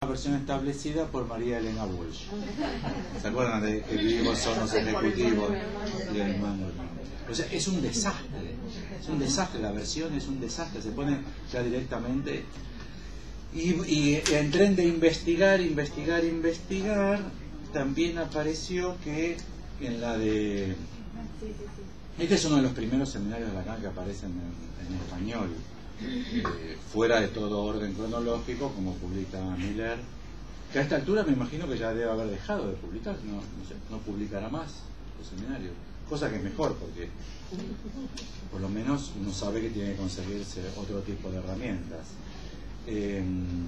Una versión establecida por María Elena Walsh. ¿Se acuerdan de que vivos son los ejecutivos? O sea, es un desastre la versión, es un desastre, se pone ya directamente. Y en tren de investigar, también apareció que en la de... Este es uno de los primeros seminarios de Lacan que aparecen en español, fuera de todo orden cronológico, como publica Miller, que a esta altura me imagino que ya debe haber dejado de publicar, no publicará más los seminarios, cosa que es mejor, porque por lo menos uno sabe que tiene que conseguirse otro tipo de herramientas. En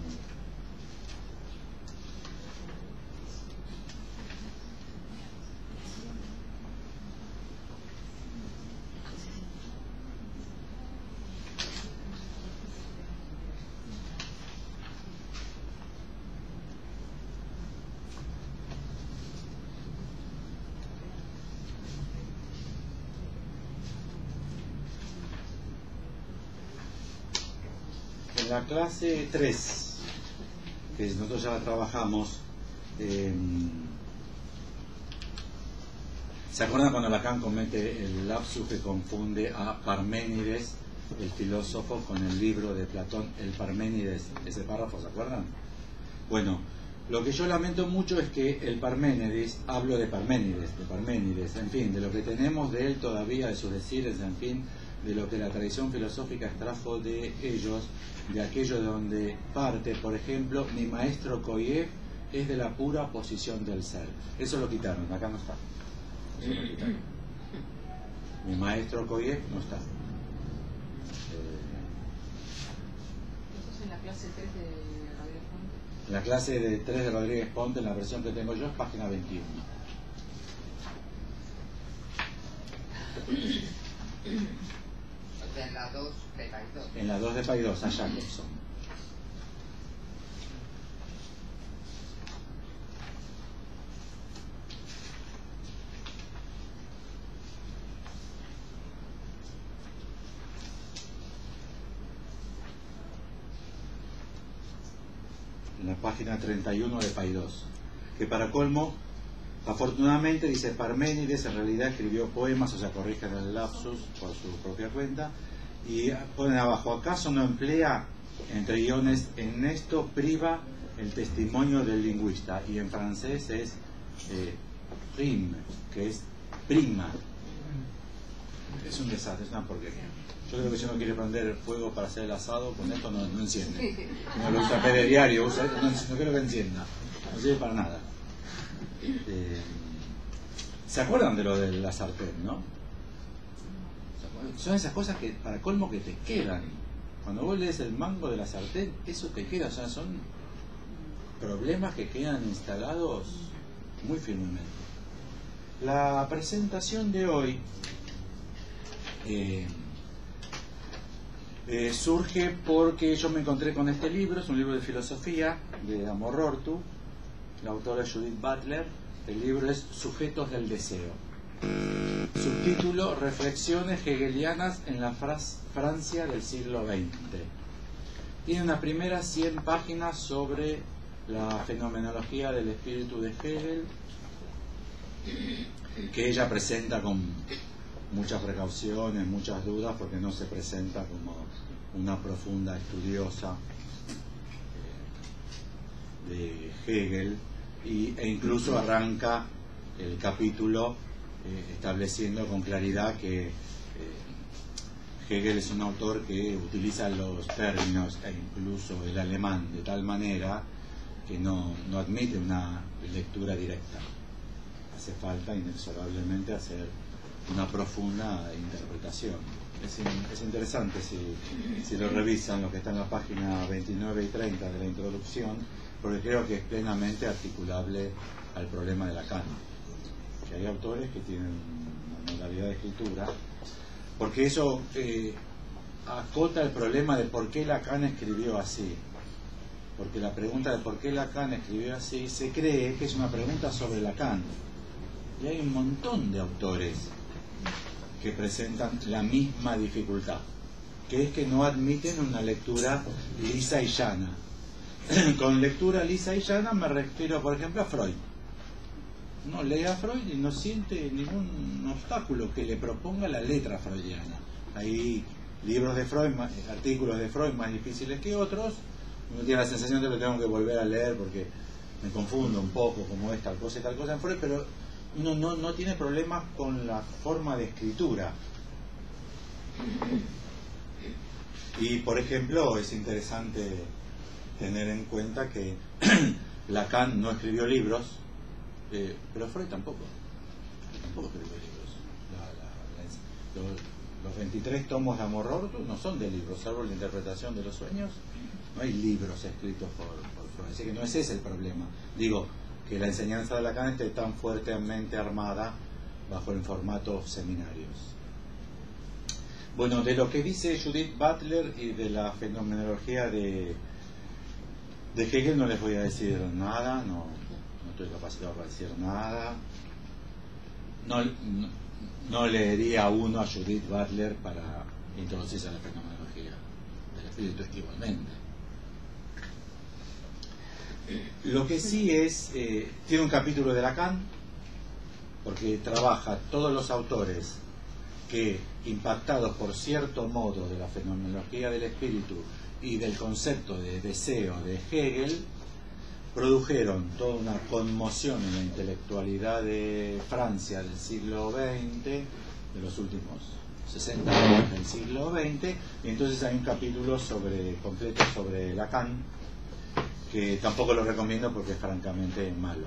la clase 3, que nosotros ya la trabajamos, ¿se acuerdan cuando Lacan comete el lapsus que confunde a Parménides, el filósofo, con el libro de Platón, el Parménides, ese párrafo, ¿se acuerdan? Bueno, lo que yo lamento mucho es que el Parménides, hablo de Parménides, en fin, de lo que tenemos de él todavía, de sus decires, en fin, de lo que la tradición filosófica extrajo de ellos, de aquello donde parte, por ejemplo, mi maestro Koyev es de la pura posición del ser. Eso lo quitaron, acá no está. Eso lo quitaron. Mi maestro Koyev no está. ¿Eso es en la clase 3 de Rodríguez Ponte? La clase de 3 de Rodríguez Ponte, en la versión que tengo yo, es página 21. O sea, en la 2 de Paidós. En la 2 de Paidós, a Jacobson. En la página 31 de Paidós. Que para colmo, afortunadamente, dice Parménides, en realidad escribió poemas, o sea, corrigen el lapsus por su propia cuenta. Y ponen abajo, ¿acaso no emplea, entre guiones, en esto priva el testimonio del lingüista? Y en francés es prime, que es prima. Es un desastre, es una porquería. Yo creo que si uno quiere prender fuego para hacer el asado, con esto no enciende. No lo usa de diario, no creo que encienda. No sirve para nada. ¿Se acuerdan de lo de la sartén, no? Son esas cosas que, para colmo, que te quedan. Cuando vos lees el mango de la sartén, eso te queda. O sea, son problemas que quedan instalados muy firmemente. La presentación de hoy surge porque yo me encontré con este libro. Es un libro de filosofía de Amos Rorty. La autora es Judith Butler. El libro es Sujetos del Deseo. Subtítulo: Reflexiones hegelianas en la Francia del siglo XX. Tiene unas primeras 100 páginas sobre la fenomenología del espíritu de Hegel, que ella presenta con muchas precauciones, muchas dudas, porque no se presenta como una profunda estudiosa de Hegel, e incluso arranca el capítulo estableciendo con claridad que Hegel es un autor que utiliza los términos e incluso el alemán de tal manera que no admite una lectura directa. Hace falta inexorablemente hacer una profunda interpretación. Es interesante si lo revisan, lo que está en la página 29 y 30 de la introducción, porque creo que es plenamente articulable al problema de Lacan. Que hay autores que tienen una modalidad de escritura, porque eso acota el problema de por qué Lacan escribió así. Porque la pregunta de por qué Lacan escribió así se cree que es una pregunta sobre Lacan. Y hay un montón de autores que presentan la misma dificultad, que es que no admiten una lectura lisa y llana. con lectura lisa y llana me refiero, por ejemplo, a Freud. Uno lee a Freud y no siente ningún obstáculo que le proponga la letra freudiana. Hay libros de Freud, artículos de Freud más difíciles que otros. Uno tiene la sensación de que lo tengo que volver a leer porque me confundo un poco, como es tal cosa y tal cosa en Freud, pero uno no tiene problemas con la forma de escritura. Y, por ejemplo, es interesante tener en cuenta que Lacan no escribió libros, pero Freud tampoco escribió libros. Los 23 tomos de Amor Orto no son de libros, salvo la interpretación de los sueños. No hay libros escritos por Freud, así que no ese es el problema. Digo, que la enseñanza de Lacan esté tan fuertemente armada bajo el formato seminarios. Bueno, de lo que dice Judith Butler y de la fenomenología de Hegel no les voy a decir nada, no estoy capacitado para decir nada. No leería uno a Judith Butler para introducirse a la fenomenología del espíritu igualmente. Lo que sí es, tiene un capítulo de Lacan, porque trabaja todos los autores que, impactados por cierto modo de la fenomenología del espíritu y del concepto de deseo de Hegel, produjeron toda una conmoción en la intelectualidad de Francia del siglo XX, de los últimos 60 años del siglo XX, y entonces hay un capítulo completo sobre Lacan, que tampoco lo recomiendo porque es francamente malo.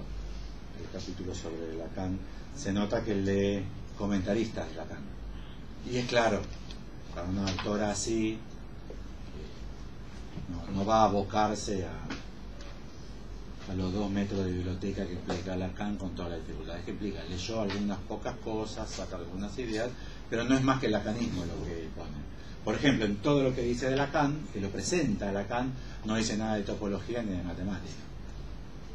El capítulo sobre Lacan, se nota que lee comentaristas de Lacan. Y es claro, para una autora así, no va a abocarse a los 2 metros de biblioteca que explica Lacan con todas las dificultades que explica. Leyó algunas pocas cosas, saca algunas ideas, pero no es más que el lacanismo lo que pone. Por ejemplo, en todo lo que dice de Lacan, que lo presenta a Lacan, no dice nada de topología ni de matemática.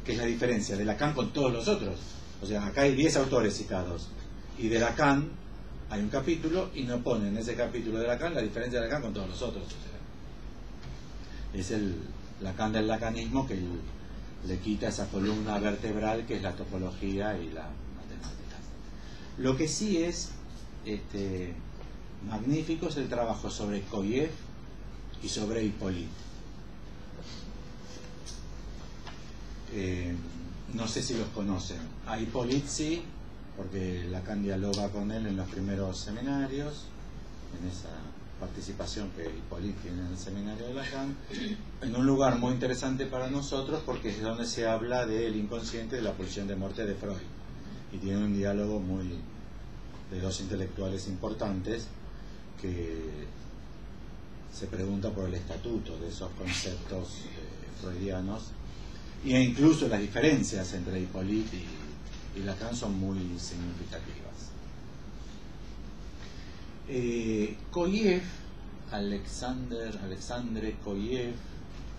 ¿Qué es la diferencia de Lacan con todos los otros? O sea, acá hay 10 autores citados, y de Lacan hay un capítulo, y no pone en ese capítulo de Lacan la diferencia de Lacan con todos los otros. O sea, es el Lacan del lacanismo que le quita esa columna vertebral que es la topología y la matemática. Lo que sí es magnífico es el trabajo sobre Koyev y sobre Hippolyte. No sé si los conocen. A Hippolyte sí, porque Lacan dialoga con él en los primeros seminarios, en esa participación que Hippolyte tiene en el seminario de Lacan, en un lugar muy interesante para nosotros porque es donde se habla del inconsciente, de la pulsión de muerte de Freud, y tiene un diálogo muy de dos intelectuales importantes que se pregunta por el estatuto de esos conceptos freudianos, e incluso las diferencias entre Hippolyte y Lacan son muy significativas. Koyev, Alexandre Koyev,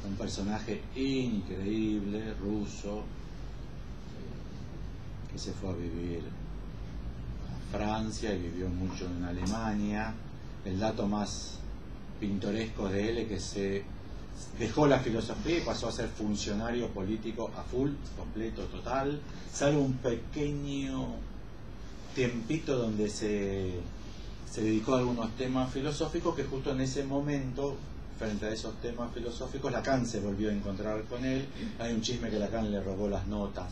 un personaje increíble, ruso, que se fue a vivir a Francia y vivió mucho en Alemania. El dato más pintoresco de él es que se dejó la filosofía y pasó a ser funcionario político a full, completo, total, salvo un pequeño tiempito donde se dedicó a algunos temas filosóficos, que justo en ese momento, frente a esos temas filosóficos, Lacan se volvió a encontrar con él. Hay un chisme que Lacan le robó las notas,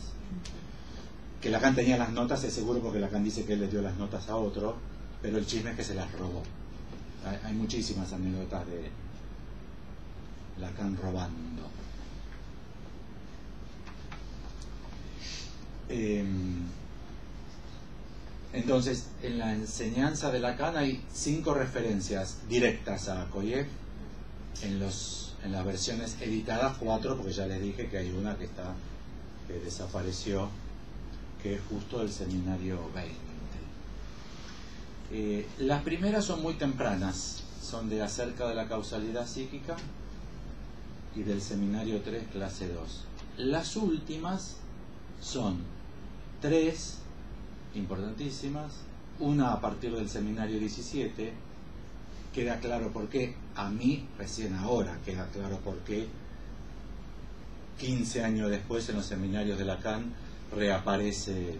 que Lacan tenía las notas, es seguro, porque Lacan dice que él le dio las notas a otro, pero el chisme es que se las robó. Hay muchísimas anécdotas de Lacan robando. Entonces, en la enseñanza de Lacan hay 5 referencias directas a Koyev, en las versiones editadas 4, porque ya les dije que hay una que desapareció, que es justo del seminario 20. Las primeras son muy tempranas, son de Acerca de la causalidad psíquica y del seminario 3, clase 2. Las últimas son 3 importantísimas, una a partir del seminario 17. Queda claro por qué, a mí recién ahora queda claro por qué 15 años después en los seminarios de Lacan reaparece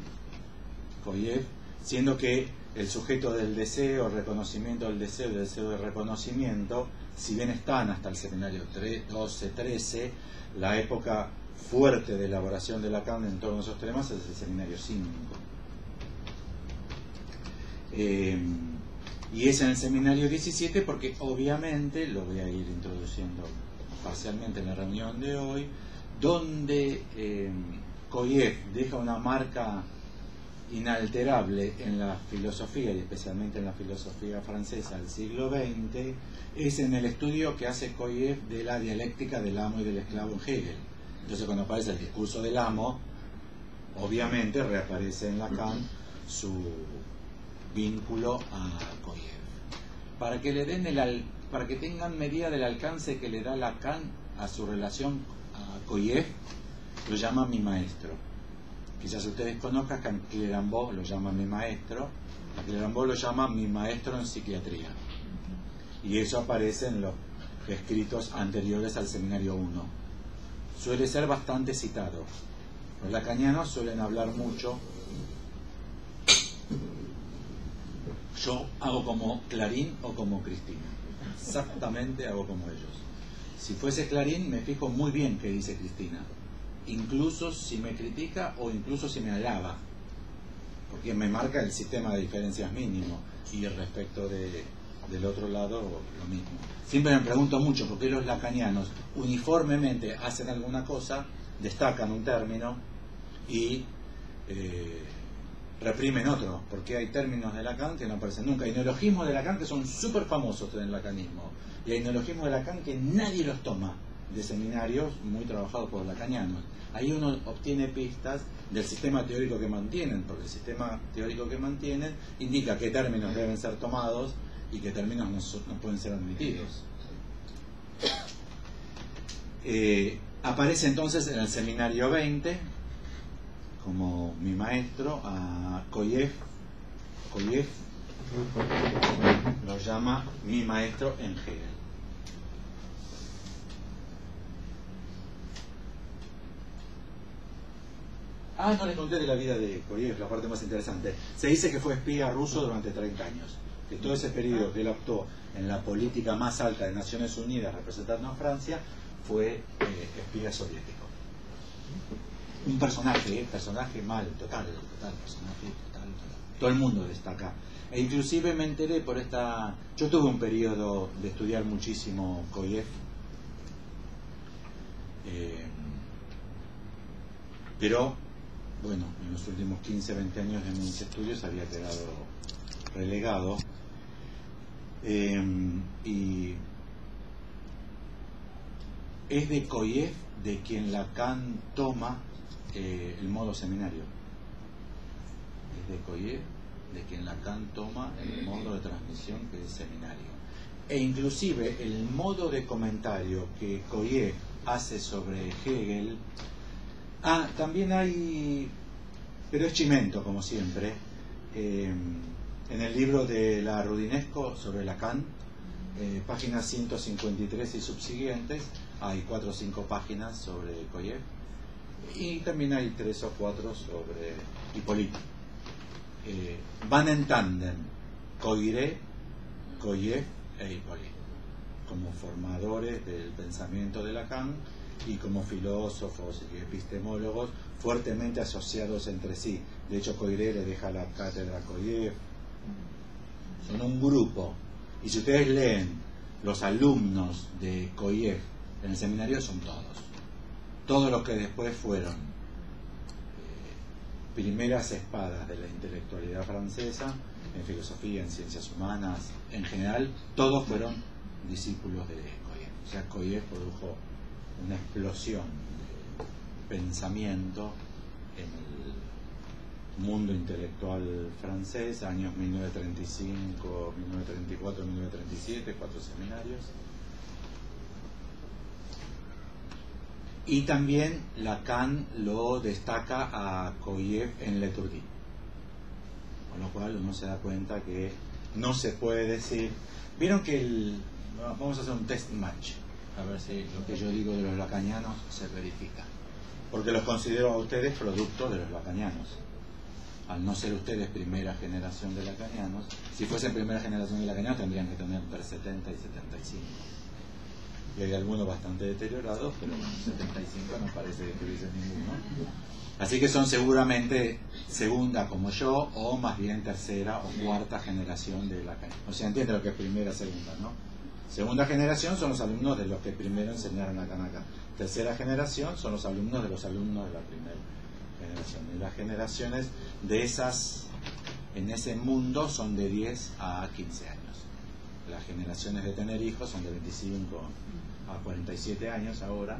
Koyev, siendo que el sujeto del deseo, el reconocimiento del deseo, el deseo de reconocimiento, si bien están hasta el seminario 12-13, la época fuerte de elaboración de Lacan en torno a esos temas es el seminario 5. Y es en el seminario 17 porque obviamente, lo voy a ir introduciendo parcialmente en la reunión de hoy, donde Koyev deja una marca inalterable en la filosofía y especialmente en la filosofía francesa del siglo XX, es en el estudio que hace Koyev de la dialéctica del amo y del esclavo en Hegel. Entonces cuando aparece el discurso del amo, obviamente reaparece en Lacan su vínculo a Koyev. Para que tengan medida del alcance que le da Lacan a su relación a Koyev, lo llama mi maestro. Quizás ustedes conozcan que Clérambault lo llama mi maestro, a Clérambault lo llama mi maestro en psiquiatría. Y eso aparece en los escritos anteriores al seminario 1. Suele ser bastante citado. Los lacanianos suelen hablar mucho. Yo hago como Clarín o como Cristina. Exactamente hago como ellos. Si fuese Clarín, me fijo muy bien qué dice Cristina. Incluso si me critica o incluso si me alaba. Porque me marca el sistema de diferencias mínimo. Y respecto del otro lado, lo mismo. Siempre me pregunto mucho por qué los lacanianos uniformemente hacen alguna cosa, destacan un término y reprimen otro, porque hay términos de Lacan que no aparecen nunca. Hay neologismos de Lacan que son súper famosos en el lacanismo, y hay neologismos de Lacan que nadie los toma, de seminarios muy trabajados por lacanianos. Ahí uno obtiene pistas del sistema teórico que mantienen, porque el sistema teórico que mantienen indica qué términos deben ser tomados y qué términos no pueden ser admitidos. Aparece entonces en el seminario 20 como mi maestro a Koyev. Koyev lo llama mi maestro en Hegel. No les conté de la vida de Koyev, la parte más interesante. Se dice que fue espía ruso durante 30 años. Que todo ese periodo que él actuó en la política más alta de Naciones Unidas representando a Francia fue espía soviético. Un personaje mal, total, personaje total. Todo el mundo destaca. E inclusive me enteré por esta... Yo tuve un periodo de estudiar muchísimo Koyev. Pero, bueno, en los últimos 15, 20 años de mis estudios había quedado relegado. Y es de Koyev de quien Lacan toma el modo seminario. Es de Koyev de quien Lacan toma el modo de transmisión que es seminario. E inclusive el modo de comentario que Koyev hace sobre Hegel. También hay, pero es chimento como siempre, en el libro de la Rudinesco sobre Lacan, páginas 153 y subsiguientes, hay 4 o 5 páginas sobre Koyev, y también hay 3 o 4 sobre Hippolyte. Van en tándem Koyev e Hippolyte, como formadores del pensamiento de Lacan y como filósofos y epistemólogos fuertemente asociados entre sí. De hecho, Koyev le deja la cátedra a Koyev. Son un grupo. Y si ustedes leen los alumnos de Koyev en el seminario, son todos los que después fueron primeras espadas de la intelectualidad francesa, en filosofía, en ciencias humanas, en general, todos fueron discípulos de Koyev. O sea, Koyev produjo una explosión de pensamiento en el mundo intelectual francés, años 1935, 1934, 1937, 4 seminarios. Y también Lacan lo destaca a Koyev en L'Étourdi, con lo cual uno se da cuenta que no se puede decir. Vieron que vamos a hacer un test match. A ver si lo que yo digo de los lacanianos se verifica. Porque los considero a ustedes producto de los lacanianos. Al no ser ustedes primera generación de lacanianos, si fuesen primera generación de lacanianos tendrían que tener entre 70 y 75. Y hay algunos bastante deteriorados, pero 75 no parece que tuviesen ninguno. Así que son seguramente segunda como yo, o más bien tercera o cuarta generación de lacanianos. O sea, entiende lo que es primera, segunda, ¿no? Segunda generación son los alumnos de los que primero enseñaron Lacan acá. Tercera generación son los alumnos de la primera generación. Y las generaciones de esas, en ese mundo, son de 10 a 15 años. Las generaciones de tener hijos son de 25 a 47 años ahora.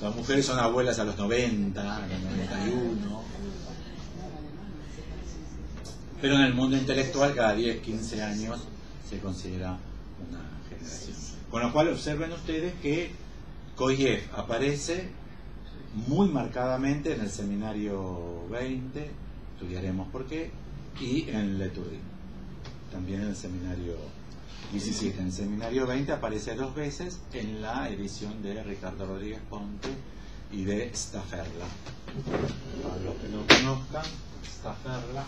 Las mujeres son abuelas a los 90, a los 91. Pero en el mundo intelectual cada 10, 15 años se considera una generación. Con lo cual observen ustedes que Koyev aparece muy marcadamente en el seminario 20, estudiaremos por qué, y en Letourdi, también en el seminario 17. En el seminario 20 aparece 2 veces en la edición de Ricardo Rodríguez Ponte y de Stafferla. Para los que no conozcan, Stafferla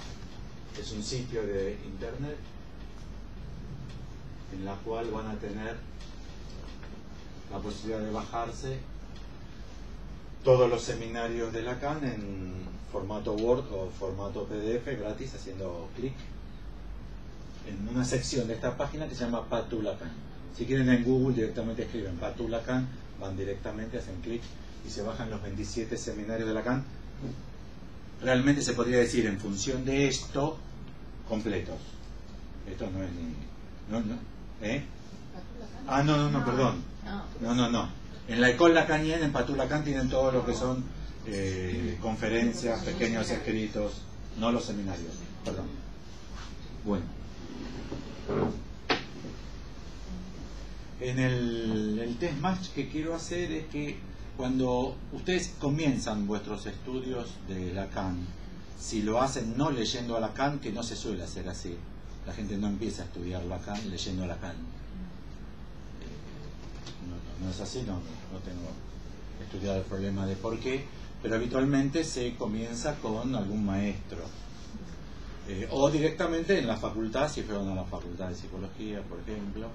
es un sitio de internet en la cual van a tener la posibilidad de bajarse todos los seminarios de Lacan en formato Word o formato PDF gratis, haciendo clic en una sección de esta página que se llama Patou Lacan. Si quieren en Google directamente escriben Patou Lacan, van directamente, hacen clic y se bajan los 27 seminarios de Lacan. Realmente se podría decir en función de esto, completos. Esto no es ni... ¿eh? No, perdón. No. En la École Lacanienne, en Patou Lacan, tienen todo lo que son conferencias, pequeños escritos, no los seminarios. Perdón. Bueno. En el test match que quiero hacer es que cuando ustedes comienzan vuestros estudios de Lacan, si lo hacen no leyendo a Lacan, que no se suele hacer así, la gente no empieza a estudiar Lacan leyendo a Lacan. No es así, no tengo estudiado el problema de por qué, pero habitualmente se comienza con algún maestro. O directamente en la facultad, si fueron a la facultad de psicología, por ejemplo.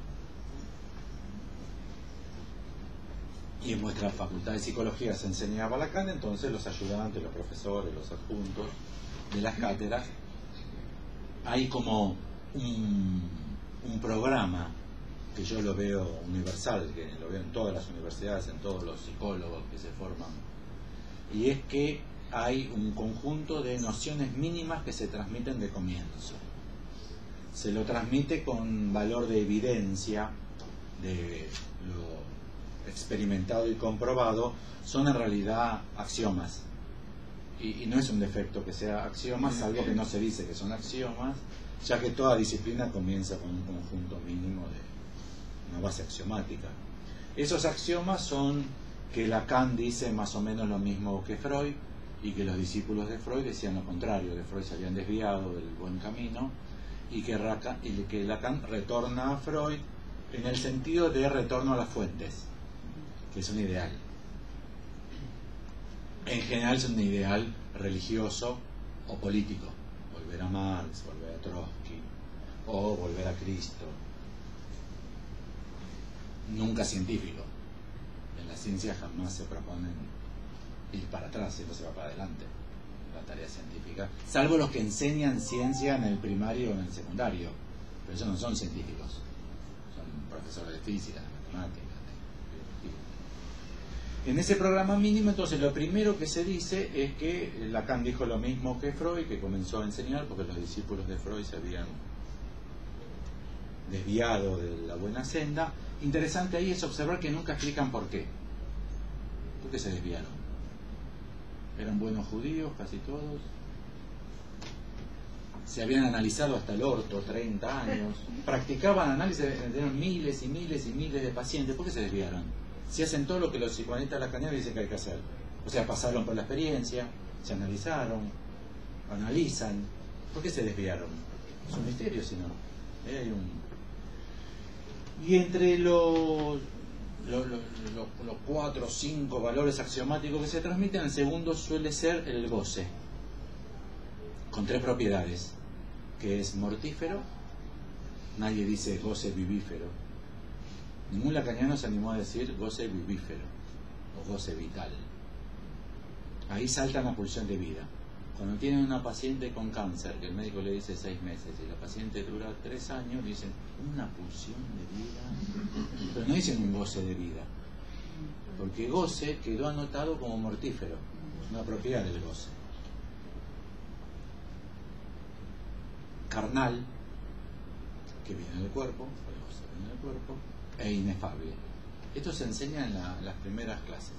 Y en vuestra facultad de psicología se enseñaba Lacan, entonces los ayudantes, los profesores, los adjuntos de las cátedras, hay como un programa que yo lo veo universal, que lo veo en todas las universidades, en todos los psicólogos que se forman, y es que hay un conjunto de nociones mínimas que se transmiten de comienzo. Se lo transmite con valor de evidencia de lo experimentado y comprobado, son en realidad axiomas. Y no es un defecto que sea axiomas, salvo que no se dice que son axiomas, ya que toda disciplina comienza con un conjunto mínimo de una base axiomática. Esos axiomas son que Lacan dice más o menos lo mismo que Freud, y que los discípulos de Freud decían lo contrario, que Freud se habían desviado del buen camino, y que Lacan retorna a Freud en el sentido de retorno a las fuentes, que es un ideal. En general es un ideal religioso o político, volver a Marx, volver a Trotsky, o volver a Cristo. Nunca científico. En la ciencia jamás se proponen ir para atrás, siempre se va para adelante, la tarea científica, salvo los que enseñan ciencia en el primario o en el secundario, pero ellos no son científicos, son profesores de física, de matemáticas. En ese programa mínimo, entonces, lo primero que se dice es que Lacan dijo lo mismo que Freud, que comenzó a enseñar porque los discípulos de Freud se habían desviado de la buena senda. Interesante ahí es observar que nunca explican por qué. ¿Por qué se desviaron? ¿Eran buenos judíos casi todos? Se habían analizado hasta el orto 30 años, practicaban análisis, tenían miles y miles y miles de pacientes. ¿Por qué se desviaron? Si hacen todo lo que los psicoanalistas lacanianos dicen que hay que hacer. O sea, pasaron por la experiencia, se analizaron, analizan. ¿Por qué se desviaron? Es un misterio, si no. Hay Y entre los 4 o 5 valores axiomáticos que se transmiten, el segundo suele ser el goce, con 3 propiedades, que es mortífero. Nadie dice goce vivífero. Ningún lacaniano se animó a decir goce vivífero o goce vital. Ahí salta la pulsión de vida. Cuando tienen una paciente con cáncer, que el médico le dice 6 meses y la paciente dura 3 años, dicen una pulsión de vida. Pero no dicen un goce de vida, porque goce quedó anotado como mortífero, una propiedad del goce. Carnal, que viene del cuerpo, el goce viene del cuerpo, e inefable. Esto se enseña en las primeras clases.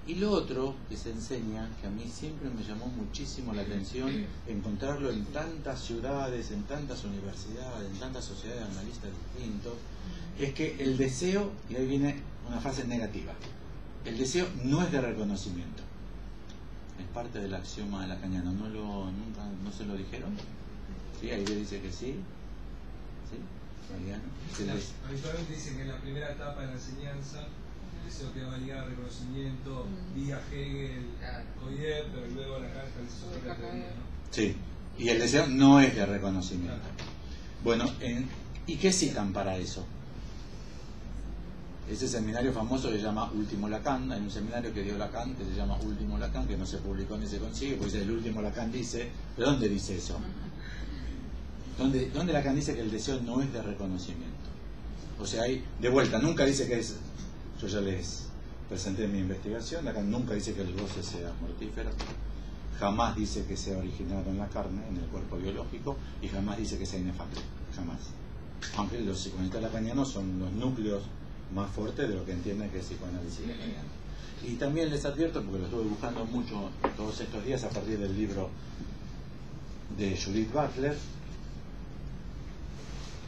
Y lo otro que se enseña, que a mí siempre me llamó muchísimo la atención, encontrarlo en tantas ciudades, en tantas universidades, en tantas sociedades de analistas distintos, es que el deseo, y ahí viene una frase negativa, el deseo no es de reconocimiento. Es parte del axioma lacaniano. ¿No se lo dijeron? ¿Sí? Ahí le dice que sí. ¿Sí? Habitualmente dicen que en la primera etapa de la enseñanza el deseo que va a ligar al reconocimiento vía Hegel, Koyev, pero luego la carta del deseo, ¿no? Sí, y el deseo no es de reconocimiento. Bueno, ¿y qué citan para eso? Ese seminario famoso que se llama Último Lacan. Hay un seminario que dio Lacan que se llama Último Lacan, que no se publicó ni se consigue, pues el último Lacan dice, ¿pero dónde dice eso? ¿Dónde Lacan dice que el deseo no es de reconocimiento? O sea, ahí, de vuelta, nunca dice que es... Yo ya les presenté mi investigación. Lacan nunca dice que el goce sea mortífero, jamás dice que sea originado en la carne, en el cuerpo biológico, y jamás dice que sea inefable, jamás. Aunque los psicoanalistas lacanianos son los núcleos más fuertes de lo que entienden que es psicoanálisis lacaniano. Y también les advierto, porque lo estuve buscando mucho todos estos días a partir del libro de Judith Butler.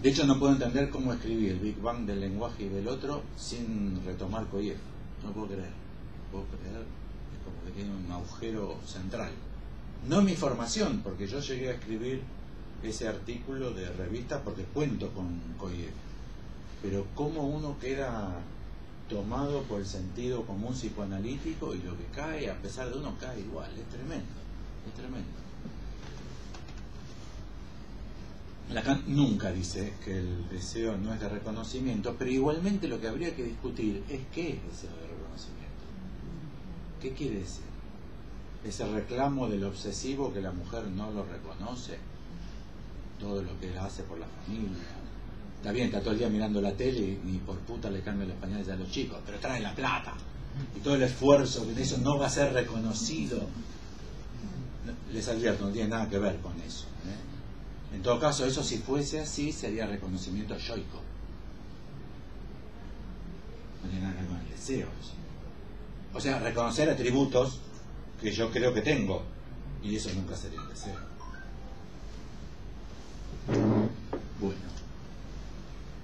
De hecho, no puedo entender cómo escribí el Big Bang del lenguaje y del otro sin retomar Koyev. No puedo creer. Es como que tiene un agujero central. No mi formación, porque yo llegué a escribir ese artículo de revista porque cuento con Koyev. Pero cómo uno queda tomado por el sentido común psicoanalítico y lo que cae, a pesar de uno, cae igual. Es tremendo. Es tremendo. Lacan nunca dice que el deseo no es de reconocimiento, pero igualmente lo que habría que discutir es qué es deseo de reconocimiento. ¿Qué quiere decir? ¿Ese reclamo del obsesivo que la mujer no lo reconoce? Todo lo que él hace por la familia. Está bien, está todo el día mirando la tele y ni por puta le cambian los pañales a los chicos, pero trae la plata. Y todo el esfuerzo que eso no va a ser reconocido. Les advierto, no tiene nada que ver con eso. En todo caso, eso si fuese así, sería reconocimiento yoico. No tiene nada que ver con el deseo. O sea, reconocer atributos que yo creo que tengo. Y eso nunca sería el deseo. Bueno.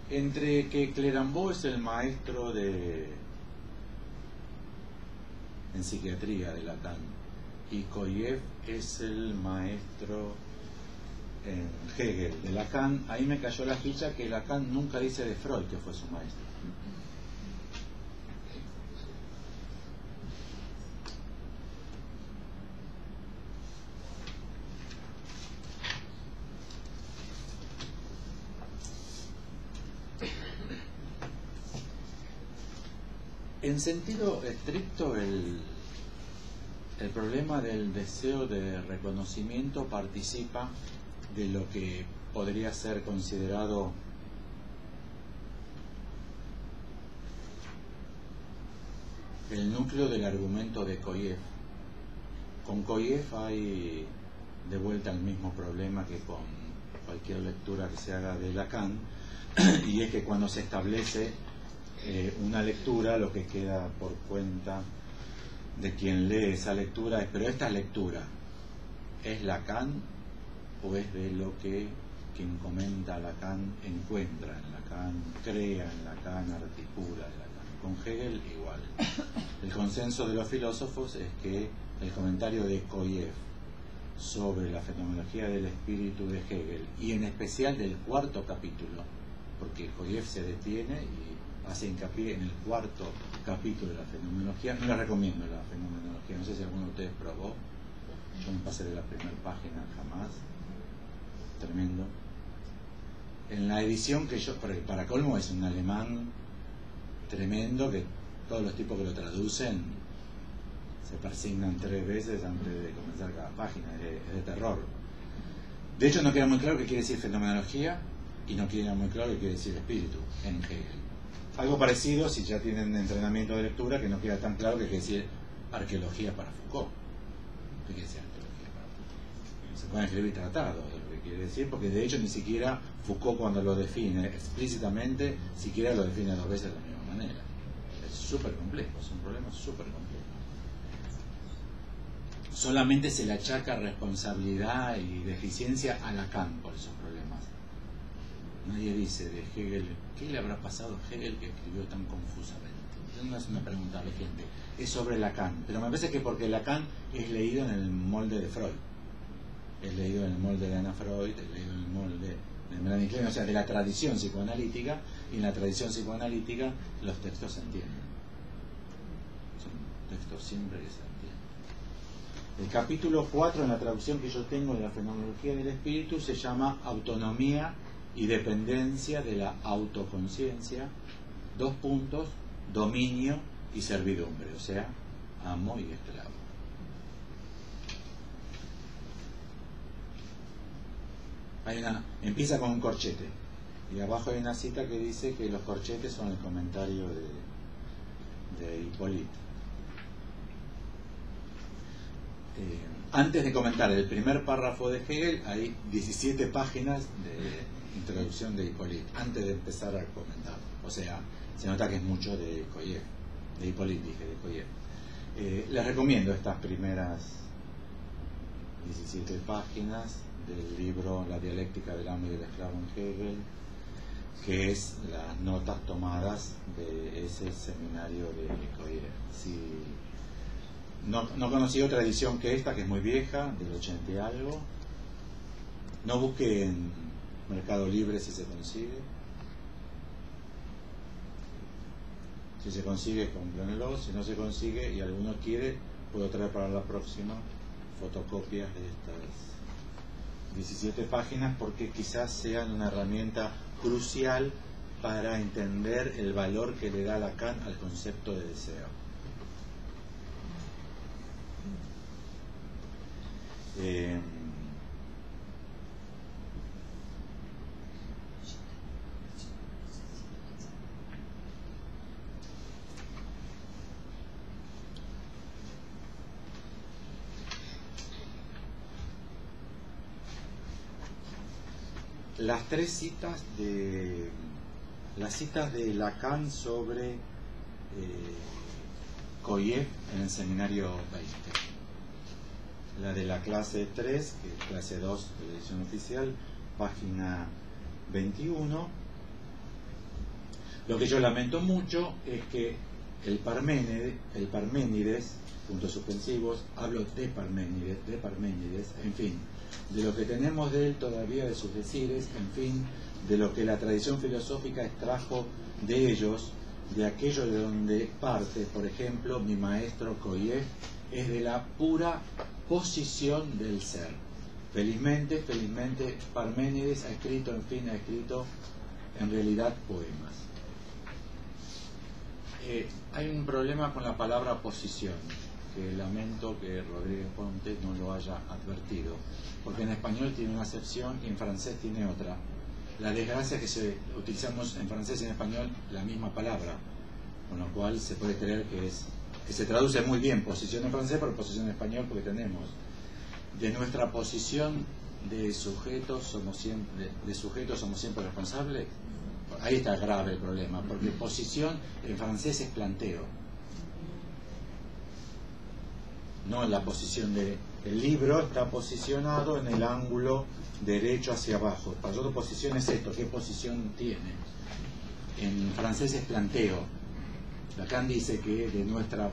Entre que Clérambault es el maestro en psiquiatría de Lacan y Koyev es el maestro en Hegel de Lacan, ahí me cayó la ficha que Lacan nunca dice de Freud que fue su maestro. En sentido estricto, el problema del deseo de reconocimiento participa de lo que podría ser considerado el núcleo del argumento de Koyev. Con Koyev hay de vuelta el mismo problema que con cualquier lectura que se haga de Lacan, y es que cuando se establece una lectura, lo que queda por cuenta de quien lee esa lectura es, pero esta lectura, ¿es Lacan o es de lo que quien comenta a Lacan encuentra en Lacan, crea en Lacan, articula en Lacan? Con Hegel igual. El consenso de los filósofos es que el comentario de Koyev sobre la fenomenología del espíritu de Hegel, y en especial del 4º capítulo, porque Koyev se detiene y hace hincapié en el cuarto capítulo de la fenomenología. No les recomiendo la fenomenología, no sé si alguno de ustedes probó. Yo me pasé de la primera página jamás. Tremendo. En la edición que yo, para colmo, es un alemán tremendo, que todos los tipos que lo traducen se persignan 3 veces antes de comenzar cada página. Es de terror. De hecho, no queda muy claro qué quiere decir fenomenología y no queda muy claro qué quiere decir espíritu en Hegel. Algo parecido, si ya tienen entrenamiento de lectura, que no queda tan claro qué quiere decir arqueología para Foucault. ¿Qué quiere decir arqueología para Foucault? Se pueden escribir tratados de lo que quiere decir, porque de hecho ni siquiera Foucault, cuando lo define explícitamente, siquiera lo define 2 veces de la misma manera. Es súper complejo, es un problema súper complejo. Solamente se le achaca responsabilidad y deficiencia a Lacan por esos problemas. Nadie dice de Hegel, ¿qué le habrá pasado a Hegel que escribió tan confusamente? No es una pregunta a la gente, es sobre Lacan. Pero me parece que porque Lacan es leído en el molde de Freud, es leído en el molde de Anna Freud, es leído en el molde de Melanie Klein, o sea, de la tradición psicoanalítica, y en la tradición psicoanalítica los textos se entienden. Son textos siempre que se entienden. El capítulo 4, en la traducción que yo tengo de la fenomenología del espíritu, se llama Autonomía y dependencia de la autoconciencia, dominio y servidumbre, o sea, amo y esclavo. Empieza con un corchete y abajo hay una cita que dice que los corchetes son el comentario de Hipólito. Antes de comentar el primer párrafo de Hegel, hay 17 páginas de introducción de Hipólito, antes de empezar a comentar. O sea, se nota que es mucho de Koyev, de Hipólito, dije, de Koyev. Les recomiendo estas primeras 17 páginas del libro La dialéctica del amo y del esclavo en Hegel, que es las notas tomadas de ese seminario de Koyev. No conocí otra edición que esta, que es muy vieja, del 80 y algo. No busque en Mercado Libre si se consigue. Si se consigue, cómprenlo. Si no se consigue y alguno quiere, puedo traer para la próxima fotocopias de estas 17 páginas, porque quizás sean una herramienta crucial para entender el valor que le da Lacan al concepto de deseo. Las tres citas las citas de Lacan sobre Koyev en el seminario 20. La de la clase 3, que es clase 2 de la edición oficial, página 21. Lo que yo lamento mucho es que el Parménides, puntos suspensivos, hablo de Parménides, en fin, de lo que tenemos de él todavía, de sus decires, en fin, de lo que la tradición filosófica extrajo de ellos, de aquello de donde parte, por ejemplo, mi maestro Koyev, es de la pura posición del ser. Felizmente, Parménides ha escrito en realidad poemas. Hay un problema con la palabra posición, que lamento que Rodríguez Ponte no lo haya advertido, porque en español tiene una acepción y en francés tiene otra. La desgracia es que utilizamos en francés y en español la misma palabra, con lo cual se puede creer que se traduce muy bien posición en francés, pero posición en español, porque tenemos de nuestra posición de sujetos somos siempre responsables. Ahí está grave el problema, porque posición en francés es planteo, no la posición el libro está posicionado en el ángulo derecho hacia abajo. Para nosotros posición es esto, ¿qué posición tiene? En francés es planteo. Lacan dice que de nuestra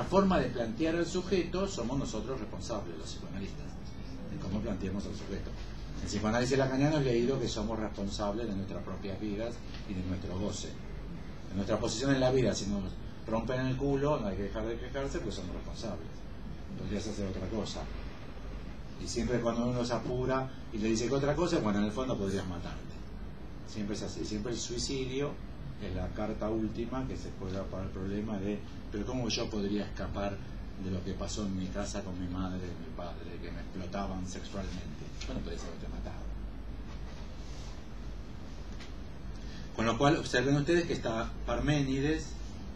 forma de plantear al sujeto somos nosotros responsables, los psicoanalistas, de cómo planteamos al sujeto. El psicoanálisis lacaniano es leído que somos responsables de nuestras propias vidas y de nuestro goce. De nuestra posición en la vida, si nos rompen el culo, no hay que dejar de quejarse, pues somos responsables. Podrías hacer otra cosa. Y siempre cuando uno se apura y le dice que otra cosa, bueno, en el fondo podrías matarte. Siempre es así. Siempre el suicidio es la carta última que se juega para el problema de, pero ¿cómo yo podría escapar de lo que pasó en mi casa con mi madre y mi padre, que me explotaban sexualmente? Bueno, podrías haberte matado. Con lo cual, observen ustedes que está Parménides,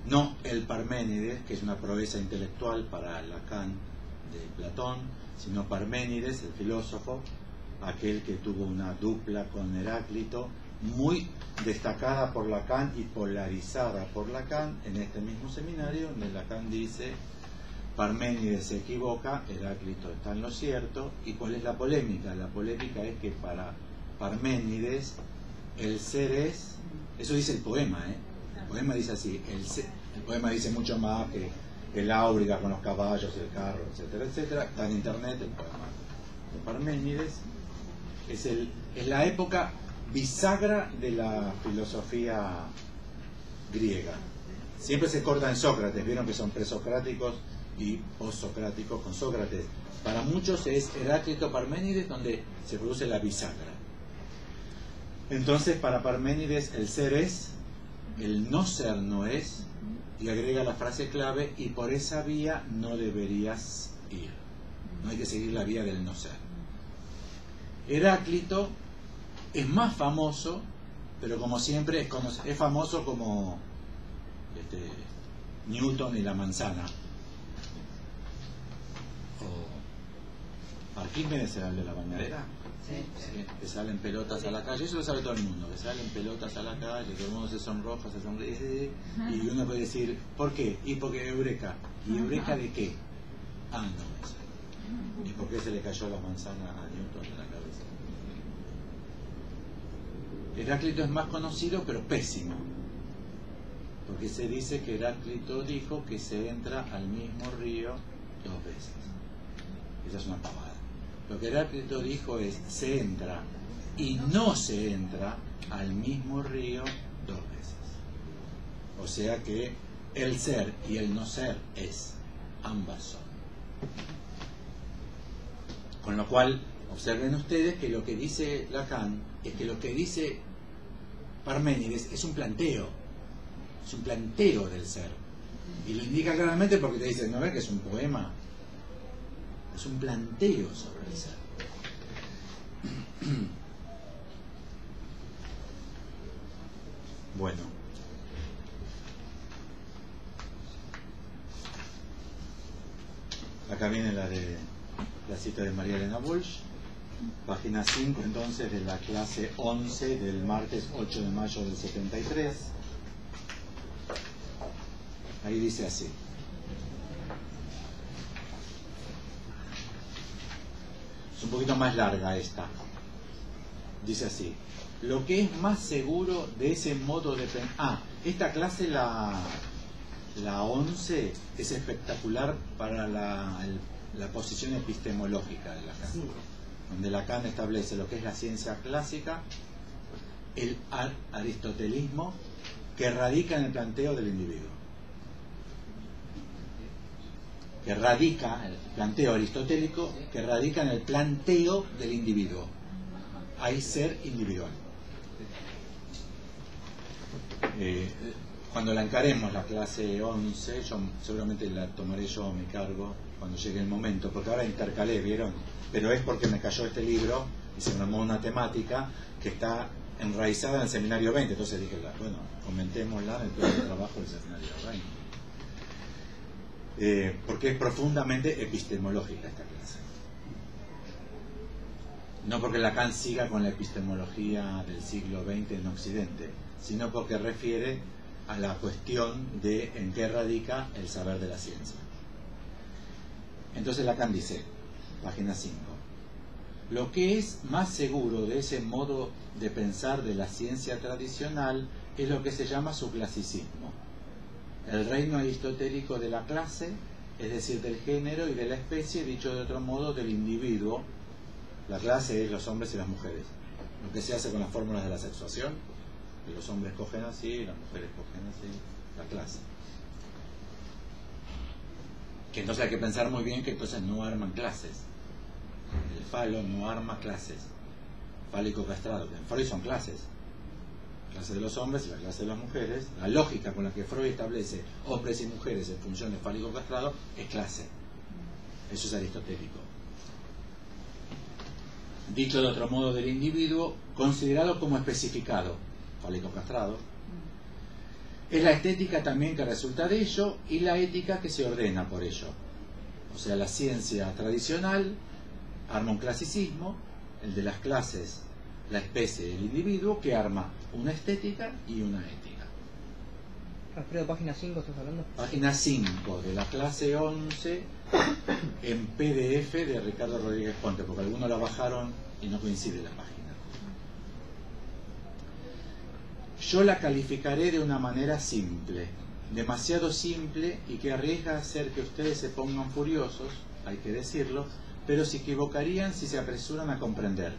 no el Parménides, que es una proeza intelectual para Lacan de Platón, sino Parménides, el filósofo, aquel que tuvo una dupla con Heráclito, muy destacada por Lacan y polarizada por Lacan en este mismo seminario, donde Lacan dice: Parménides se equivoca, Heráclito está en lo cierto. ¿Y cuál es la polémica? La polémica es que para Parménides el ser es, eso dice el poema, el poema dice así, el poema dice mucho más que el áuriga con los caballos, el carro, etcétera, etcétera. Está en internet el poema de Parménides. Es la época bisagra de la filosofía griega. Siempre se corta en Sócrates, vieron que son presocráticos y postsocráticos con Sócrates. Para muchos es Heráclito, Parménides, donde se produce la bisagra. Entonces, para Parménides el ser es, el no ser no es, y agrega la frase clave: y por esa vía no deberías ir. No hay que seguir la vía del no ser. Heráclito es más famoso, pero como siempre es famoso como Newton y la manzana. O Arquímedes era el de la bañadera. Sí, que salen pelotas a la calle, eso lo sabe todo el mundo, que salen pelotas a la calle, que uno se sonroja, se sonríe, y uno puede decir, ¿por qué? Y porque Eureka. ¿Y Eureka de qué? Ah, no sé. ¿Y por qué se le cayó la manzana a Newton en la cabeza? Heráclito es más conocido, pero pésimo, porque se dice que Heráclito dijo que se entra al mismo río 2 veces. Esa es una pavada. Lo que Heráclito dijo es: se entra y no se entra al mismo río 2 veces. O sea que el ser y el no ser es, ambas son. Con lo cual, observen ustedes que lo que dice Lacan es que lo que dice Parménides es un planteo del ser. Y lo indica claramente porque te dice, ¿no ves que es un poema? Es un planteo sobre el ser. Bueno. Acá viene la cita de María Elena Walsh, página 5 entonces de la clase 11 del martes 8 de mayo del 73. Ahí dice así: es un poquito más larga esta. Dice así: lo que es más seguro de ese modo de pensar. Esta clase, la 11, es espectacular para la posición epistemológica de Lacan, donde Lacan establece lo que es la ciencia clásica, el aristotelismo, que radica en el planteo del individuo. Que radica, el planteo aristotélico, que radica en el planteo del individuo. Hay ser individual. Cuando la encaremos, la clase 11, yo seguramente la tomaré yo a mi cargo cuando llegue el momento, porque ahora intercalé, ¿vieron? Pero es porque me cayó este libro y se me armó una temática que está enraizada en el seminario 20, entonces dije, bueno, comentémosla en el plan de trabajo del seminario 20. Porque es profundamente epistemológica esta clase. No porque Lacan siga con la epistemología del siglo XX en Occidente, sino porque refiere a la cuestión de en qué radica el saber de la ciencia. Entonces Lacan dice, página 5, lo que es más seguro de ese modo de pensar de la ciencia tradicional es lo que se llama su clasicismo. El reino aristotélico de la clase, es decir, del género y de la especie, dicho de otro modo, del individuo, La clase es los hombres y las mujeres. Lo que se hace con las fórmulas de la sexuación, que los hombres cogen así y las mujeres cogen así, la clase. Que entonces hay que pensar muy bien que entonces no arman clases. El falo no arma clases. Fálico castrado, que en Freud son clases. La clase de los hombres y la clase de las mujeres. La lógica con la que Freud establece hombres y mujeres en función de fálico castrado es clase. Eso es aristotélico. Dicho de otro modo, del individuo considerado como especificado, fálico castrado, es la estética también que resulta de ello y la ética que se ordena por ello. O sea, la ciencia tradicional arma un clasicismo, el de las clases, la especie y el individuo, que arma una estética y una ética. Alfredo, página 5 estás hablando. Página 5 de la clase 11 en PDF de Ricardo Rodríguez Ponte, porque algunos la bajaron y no coincide la página. Yo la calificaré de una manera simple, demasiado simple y que arriesga a hacer que ustedes se pongan furiosos, hay que decirlo, pero se equivocarían si se apresuran a comprender.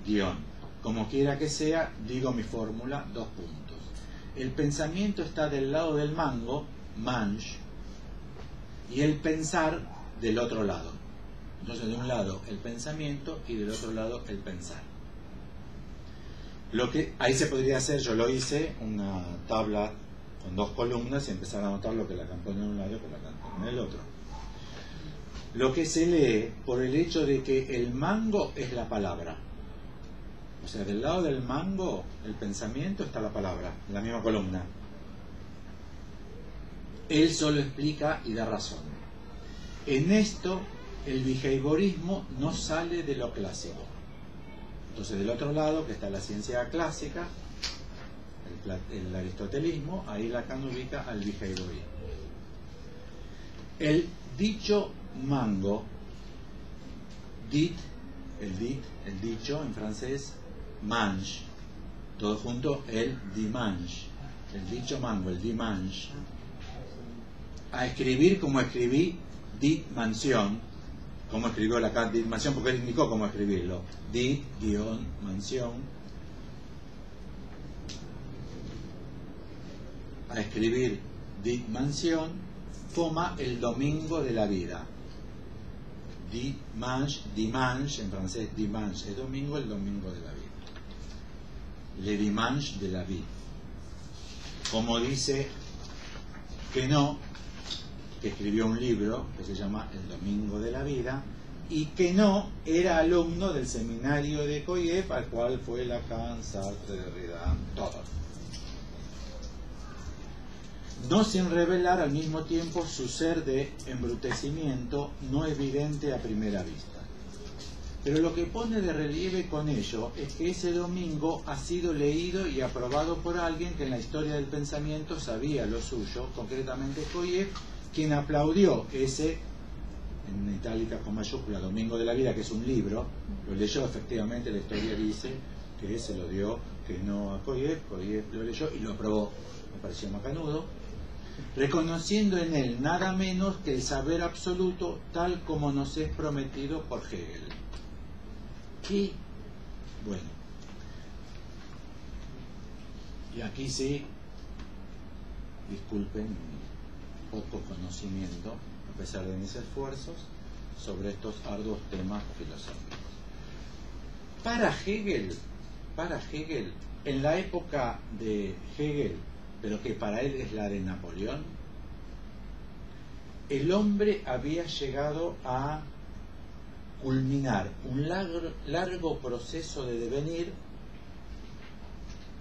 Guión. Como quiera que sea, digo mi fórmula, 2 puntos. El pensamiento está del lado del mango, mange, y el pensar del otro lado. Entonces, de un lado el pensamiento y del otro lado el pensar. Lo que ahí se podría hacer, yo lo hice, una tabla con 2 columnas y empezar a anotar lo que la cantó en un lado y lo que la cantó en el otro. Lo que se lee por el hecho de que el mango es la palabra. O sea, del lado del mango, el pensamiento, está la palabra, en la misma columna. Él solo explica y da razón. En esto, el behaviorismo no sale de lo clásico. Entonces, del otro lado, que está la ciencia clásica, el aristotelismo, ahí Lacan ubica al behaviorismo. El dicho mango, el dicho en francés, mange, todo junto, el dimanche, el dicho mango, el dimanche. A escribir como escribí dit mansión, como escribió Lacan dit mansión, porque él indicó cómo escribirlo, dit, guión, mansión. A escribir dit mansión, forma el domingo de la vida. Dimanche, en francés dimanche es domingo, el domingo de la vida. Le dimanche de la vie. Como dice Queneau, que escribió un libro que se llama El domingo de la vida, y Queneau era alumno del seminario de Koyev, al cual fue Lacan, Sartre, Derrida, todos. No sin revelar al mismo tiempo su ser de embrutecimiento no evidente a primera vista. Pero lo que pone de relieve con ello es que ese domingo ha sido leído y aprobado por alguien que en la historia del pensamiento sabía lo suyo, concretamente Koyev, quien aplaudió ese, en itálica con mayúscula, Domingo de la Vida, que es un libro, lo leyó efectivamente, la historia dice que se lo dio Queneau a Koyev, Koyev lo leyó y lo aprobó, me pareció macanudo, reconociendo en él nada menos que el saber absoluto tal como nos es prometido por Hegel. Y, bueno, y aquí sí, disculpen mi poco conocimiento, a pesar de mis esfuerzos, sobre estos arduos temas filosóficos. Para Hegel, en la época de Hegel, pero que para él es la de Napoleón, el hombre había llegado a culminar un largo proceso de devenir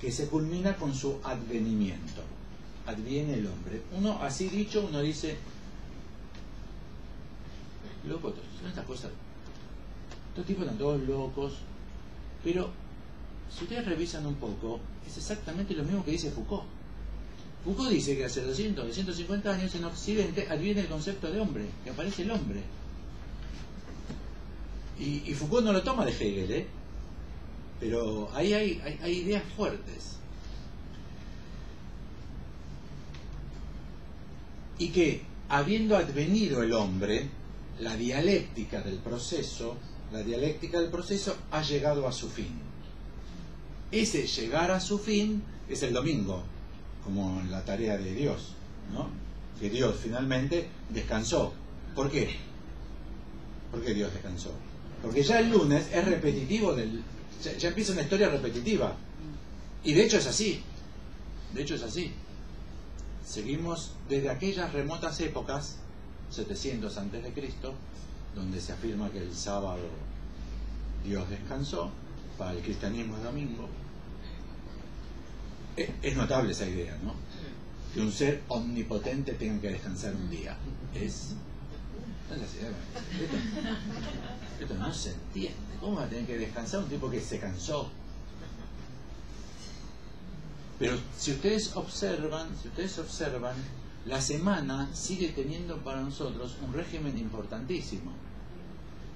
que se culmina con su advenimiento. Adviene el hombre. Uno, así dicho, uno dice, loco, son estas cosas, estos tipos están todos locos, pero si ustedes revisan un poco, es exactamente lo mismo que dice Foucault. Foucault dice que hace 200, 250 años en Occidente adviene el concepto de hombre, que aparece el hombre. Y Foucault no lo toma de Hegel, pero ahí hay ideas fuertes. Y que, habiendo advenido el hombre, la dialéctica del proceso la dialéctica del proceso ha llegado a su fin. Ese llegar a su fin es el domingo, como la tarea de Dios, ¿no? Que Dios finalmente descansó. ¿Por qué? ¿Por qué Dios descansó? Porque ya el lunes es repetitivo, ya empieza una historia repetitiva. Y de hecho es así. De hecho es así. Seguimos desde aquellas remotas épocas, 700 a.C., donde se afirma que el sábado Dios descansó, para el cristianismo es domingo. Es notable esa idea, ¿no? Que un ser omnipotente tenga que descansar un día. Esto no se entiende. ¿Cómo va a tener que descansar un tipo que se cansó? Pero si ustedes observan, la semana sigue teniendo para nosotros un régimen importantísimo.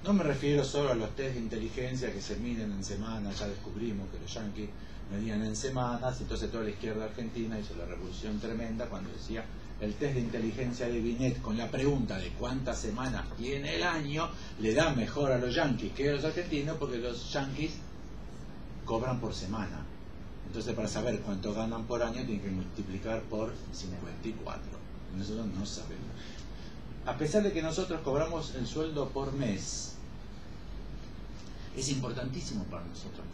No me refiero solo a los test de inteligencia que se miden en semanas. Ya descubrimos que los yanquis medían en semanas, entonces toda la izquierda argentina hizo la revolución tremenda cuando decía el test de inteligencia de Binet con la pregunta de cuántas semanas tiene el año le da mejor a los yanquis que a los argentinos, porque los yanquis cobran por semana. Entonces, para saber cuánto ganan por año tienen que multiplicar por 54. Nosotros no sabemos. A pesar de que nosotros cobramos el sueldo por mes, es importantísimo para nosotros.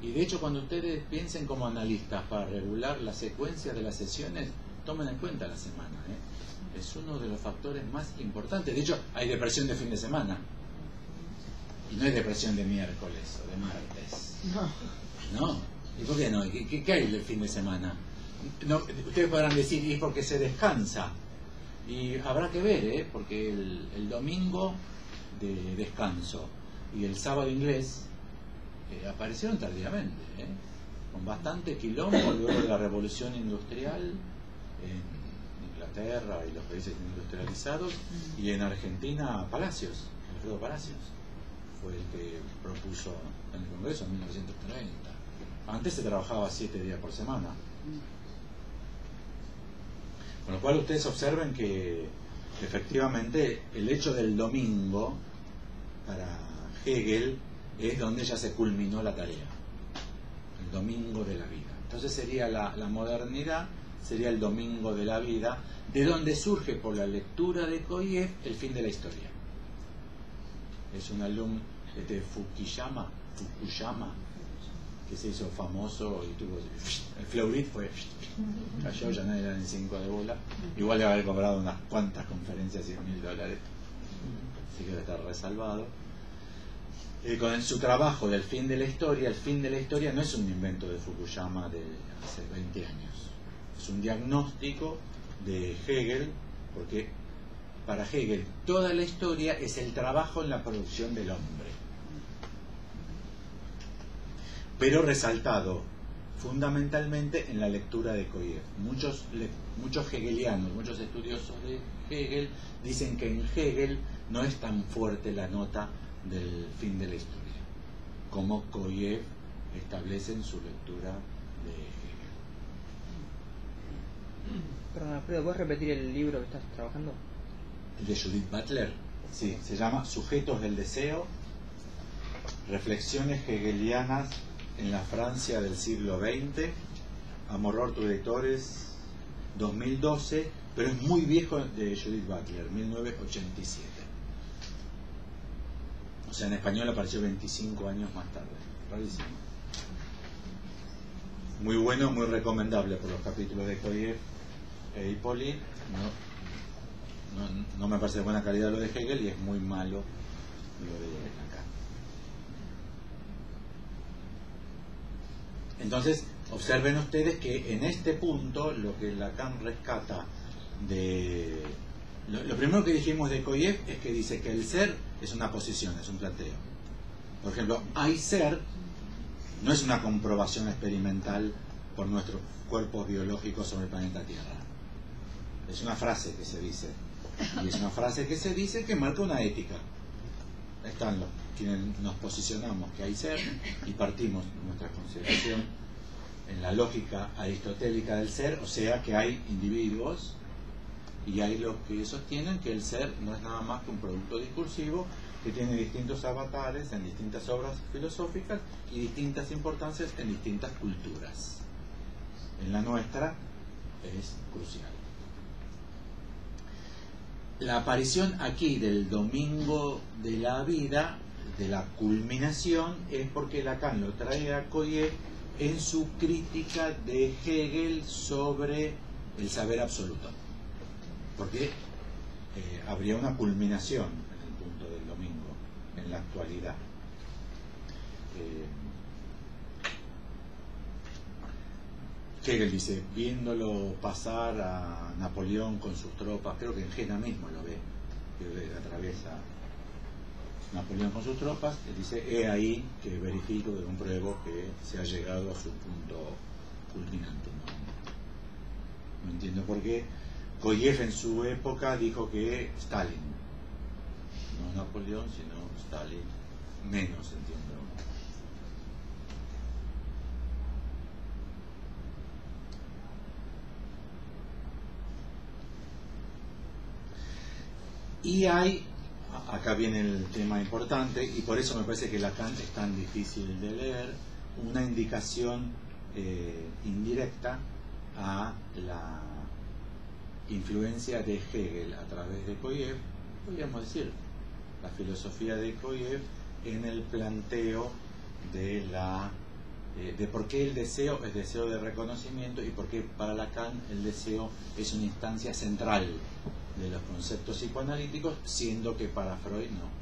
Y de hecho, cuando ustedes piensen como analistas para regular la secuencia de las sesiones, tomen en cuenta la semana, ¿eh? Es uno de los factores más importantes. De hecho, hay depresión de fin de semana. Y no es depresión de miércoles o de martes. No. ¿Y por qué no? ¿Qué hay del fin de semana? No, ustedes podrán decir, y es porque se descansa. Y habrá que ver, porque el domingo de descanso y el sábado inglés aparecieron tardíamente, con bastante quilombo luego de la revolución industrial en Inglaterra y los países industrializados, y en Argentina Palacios, Alfredo Palacios, fue el que propuso en el Congreso en 1930. Antes se trabajaba 7 días por semana. Con lo cual ustedes observen que efectivamente el hecho del domingo para Hegel es donde ya se culminó la tarea. El domingo de la vida. Entonces sería la modernidad, sería el domingo de la vida, de donde surge por la lectura de Koyev el fin de la historia. Es un alumno de Fukuyama, que se hizo famoso y tuvo el Fleurit fue cayó, ya nadie era en 5 de bola, igual de haber cobrado unas cuantas conferencias, $100.000, así que debe estar resalvado. Con su trabajo del fin de la historia, el fin de la historia no es un invento de Fukuyama de hace 20 años, es un diagnóstico de Hegel, porque para Hegel toda la historia es el trabajo en la producción del hombre, pero resaltado fundamentalmente en la lectura de Koyev. Muchos hegelianos, muchos estudiosos de Hegel dicen que en Hegel no es tan fuerte la nota del fin de la historia como Koyev establece en su lectura de Hegel. Perdón, Alfredo, ¿puedes repetir el libro que estás trabajando? ¿El de Judith Butler? Sí, se llama Sujetos del Deseo, reflexiones hegelianas en la Francia del siglo XX, Amor Orto Editores, 2012, pero es muy viejo, de Judith Butler, 1987. O sea, en español apareció 25 años más tarde. Rarísimo. Muy bueno, muy recomendable por los capítulos de Koyev e Hippolyte. No me parece de buena calidad lo de Hegel y es muy malo lo de Lacan. Entonces, observen ustedes que en este punto lo que Lacan rescata de... Lo primero que dijimos de Koyev es que dice que el ser es una posición, es un planteo. Por ejemplo, hay ser no es una comprobación experimental por nuestros cuerpos biológicos sobre el planeta Tierra. Es una frase que se dice. Y es una frase que se dice que marca una ética. Están los quienes nos posicionamos que hay ser y partimos nuestra consideración en la lógica aristotélica del ser, o sea que hay individuos, y hay los que sostienen que el ser no es nada más que un producto discursivo que tiene distintos avatares en distintas obras filosóficas y distintas importancias en distintas culturas. En la nuestra es crucial. La aparición aquí del domingo de la vida, de la culminación, es porque Lacan lo trae a Coyer en su crítica de Hegel sobre el saber absoluto. Porque habría una culminación en el punto del domingo, en la actualidad. Hegel dice, viéndolo pasar a Napoleón con sus tropas, creo que en Jena mismo lo ve, que atraviesa Napoleón con sus tropas, él dice, he ahí que verifico, que compruebo que se ha llegado a su punto culminante. No entiendo por qué. Koyev en su época dijo que Stalin, no Napoleón, sino Stalin, menos entiendo. Y hay, acá viene el tema importante, y por eso me parece que Lacan es tan difícil de leer, una indicación indirecta a la influencia de Hegel a través de Koyev, podríamos decir, la filosofía de Koyev en el planteo de de por qué el deseo es deseo de reconocimiento y por qué para Lacan el deseo es una instancia central de los conceptos psicoanalíticos, siendo que para Freud no.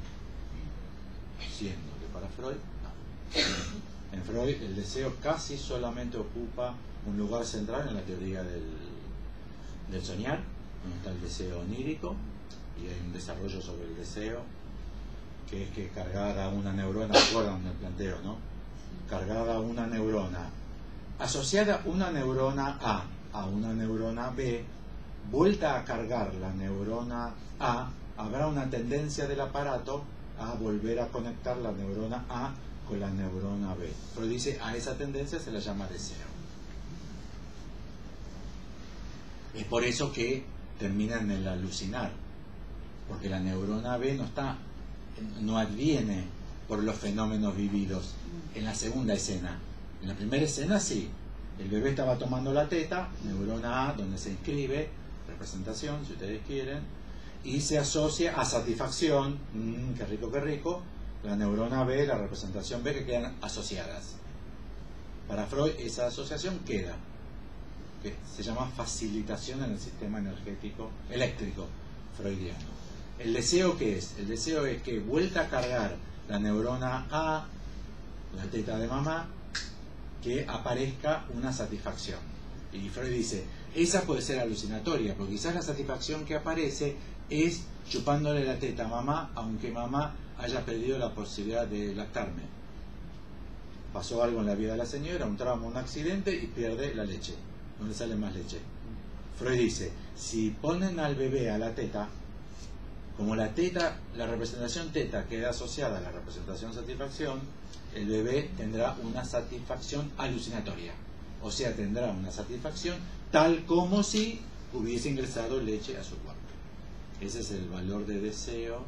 En Freud el deseo casi solamente ocupa un lugar central en la teoría del soñar, donde está el deseo onírico, y hay un desarrollo sobre el deseo, que es que cargada una neurona, recuerdan el planteo, ¿no? Cargada una neurona, asociada una neurona a una neurona B, vuelta a cargar la neurona A, habrá una tendencia del aparato a volver a conectar la neurona A con la neurona B. Pero dice, a esa tendencia se la llama deseo. Es por eso que termina en el alucinar, porque la neurona B no adviene por los fenómenos vividos en la segunda escena. En la primera escena sí, el bebé estaba tomando la teta, neurona A, donde se inscribe, representación, si ustedes quieren, y se asocia a satisfacción, qué rico, la neurona B, la representación B, que quedan asociadas. Para Freud esa asociación queda, que se llama facilitación en el sistema eléctrico freudiano. ¿El deseo qué es? El deseo es que vuelta a cargar la neurona A, la teta de mamá, que aparezca una satisfacción. Y Freud dice, esa puede ser alucinatoria, porque quizás la satisfacción que aparece es chupándole la teta a mamá, aunque mamá haya perdido la posibilidad de lactarme. Pasó algo en la vida de la señora, un trauma, un accidente, y pierde la leche, no le sale más leche. Freud dice, si ponen al bebé a la teta, como la teta, la representación teta queda asociada a la representación satisfacción, el bebé tendrá una satisfacción alucinatoria. O sea, tendrá una satisfacción tal como si hubiese ingresado leche a su cuerpo. Ese es el valor de deseo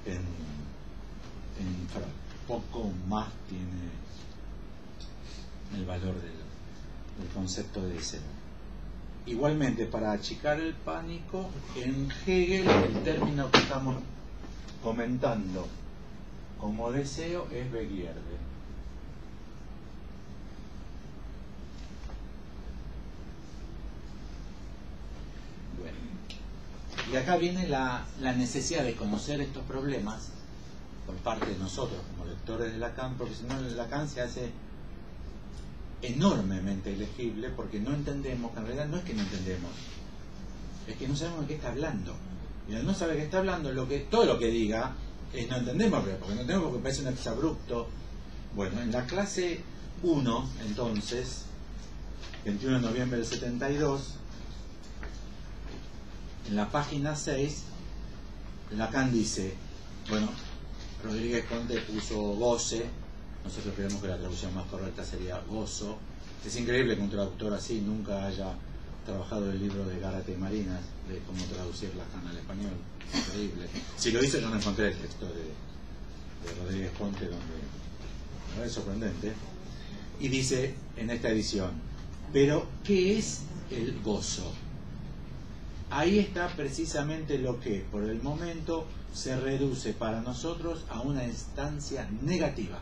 en Freud. Poco más tiene el valor del concepto de deseo. Igualmente, para achicar el pánico, en Hegel el término que estamos comentando como deseo es Begierde. Bueno. Y acá viene la necesidad de conocer estos problemas por parte de nosotros como lectores de Lacan, porque si no Lacan se hace enormemente legible, porque no entendemos, que en realidad no es que no entendemos, es que no sabemos de qué está hablando. Y al no saber de qué está hablando, todo lo que diga es no entendemos, porque no entendemos, porque parece un exabrupto. Bueno, en la clase 1, entonces, 21 de noviembre del 72, en la página 6, Lacan dice, bueno, Rodríguez Conte puso goce, nosotros creemos que la traducción más correcta sería gozo. Es increíble que un traductor así nunca haya trabajado el libro de Gárate y Mallet. marinas de cómo traducir Lacan al español. Increíble. Si lo hice, yo no encontré el texto de Rodríguez Ponte, donde es sorprendente. Y dice en esta edición, pero ¿qué es el gozo? Ahí está precisamente lo que por el momento se reduce para nosotros a una instancia negativa.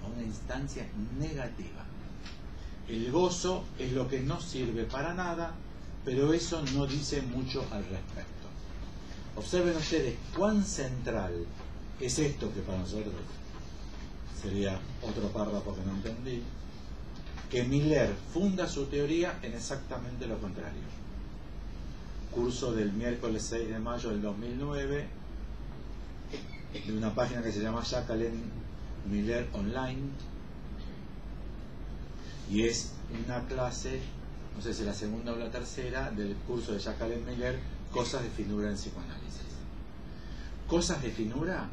A una instancia negativa. El gozo es lo que no sirve para nada, pero eso no dice mucho al respecto. Observen ustedes cuán central es esto que para nosotros sería otro párrafo que no entendí, que Miller funda su teoría en exactamente lo contrario. Curso del miércoles 6 de mayo del 2009 de una página que se llama Jacqueline Miller Online, y es una clase, no sé si la segunda o la tercera, del curso de Jacqueline Miller, Cosas de finura en psicoanálisis. Cosas de finura.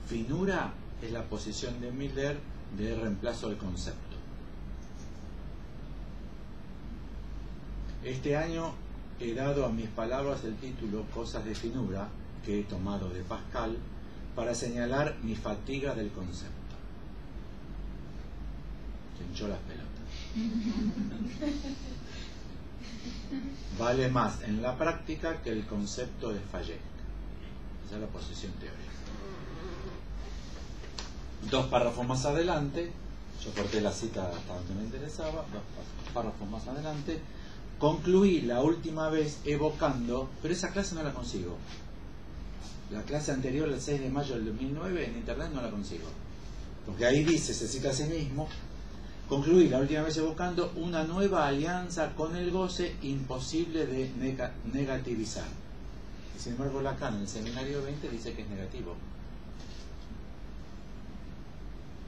Finura es la posición de Miller de reemplazo del concepto. Este año he dado a mis palabras el título Cosas de finura, que he tomado de Pascal, para señalar mi fatiga del concepto. Se hinchó las pelotas. Vale más en la práctica que el concepto de Fayet. Esa es la posición teórica. 2 párrafos más adelante, yo corté la cita hasta donde me interesaba, 2 párrafos más adelante, concluí la última vez evocando, pero esa clase no la consigo. La clase anterior, el 6 de mayo del 2009, en internet no la consigo. Porque ahí dice, se cita a sí mismo, concluí la última vez evocando una nueva alianza con el goce imposible de negativizar. Y sin embargo Lacan en el seminario 20 dice que es negativo.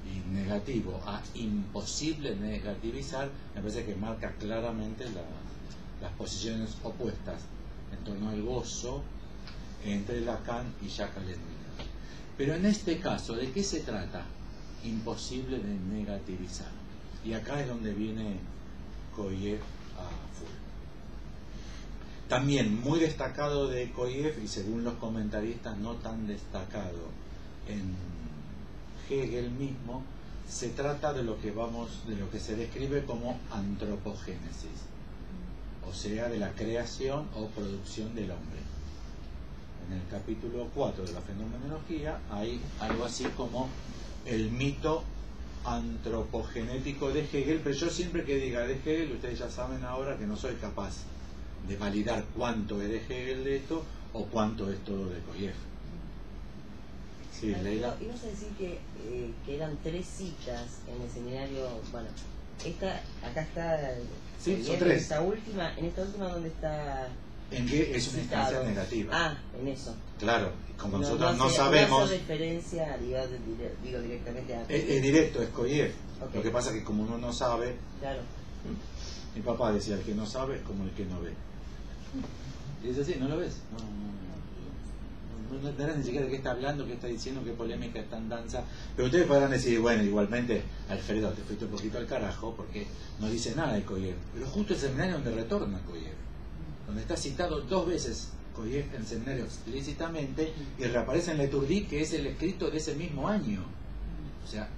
Y negativo a imposible negativizar, me parece que marca claramente las posiciones opuestas en torno al gozo entre Lacan y Jacqueline Miller. Pero en este caso, ¿de qué se trata? Imposible de negativizar. Y acá es donde viene Koyev a full. También muy destacado de Koyev, y según los comentaristas no tan destacado en Hegel mismo, se trata de lo que se describe como antropogénesis, o sea, de la creación o producción del hombre. En el capítulo 4 de la fenomenología hay algo así como el mito antropogenético de Hegel, pero yo siempre que diga de Hegel, ustedes ya saben ahora que no soy capaz de validar cuánto es de Hegel de esto o cuánto es todo de Koyev. Sí, Leila. Ibas a decir que eran 3 citas en el seminario. Bueno, acá está. Sí, son 3. En esta última, ¿dónde está? En que es una instancia negativa. Ah, en eso. Claro, como nosotros no sabemos. No hace referencia, digo directamente a. Es directo, es Koyev. Okay. Lo que pasa es que como uno no sabe. Claro. Mi papá decía: el que no sabe es como el que no ve. Y dice: sí, ¿no lo ves? No entenderás ni siquiera de qué está hablando, qué está diciendo, qué polémica está en danza. Pero ustedes podrán decir, bueno, igualmente, Alfredo, te fuiste un poquito al carajo porque no dice nada de Koyev. Pero justo el seminario donde retorna Koyev, donde está citado 2 veces Koyev en el seminario explícitamente, y reaparece en Leturdi, que es el escrito de ese mismo año. O sea,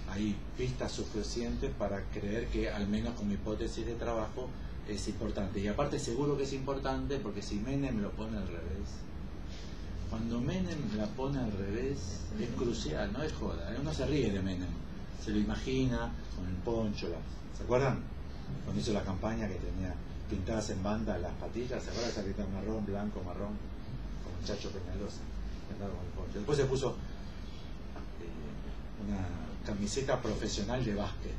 hay pistas suficientes para creer que, al menos como hipótesis de trabajo, es importante. Y aparte seguro que es importante porque si Menem lo pone al revés, cuando Menem la pone al revés, es crucial, no es joda. Uno se ríe de Menem, se lo imagina con el poncho. ¿Se acuerdan? Cuando hizo la campaña que tenía pintadas en banda las patillas, ¿se acuerdan? Esa que está marrón, blanco, marrón, como el Chacho Peñalosa, que andaba con el poncho. Después se puso una camiseta profesional de básquet.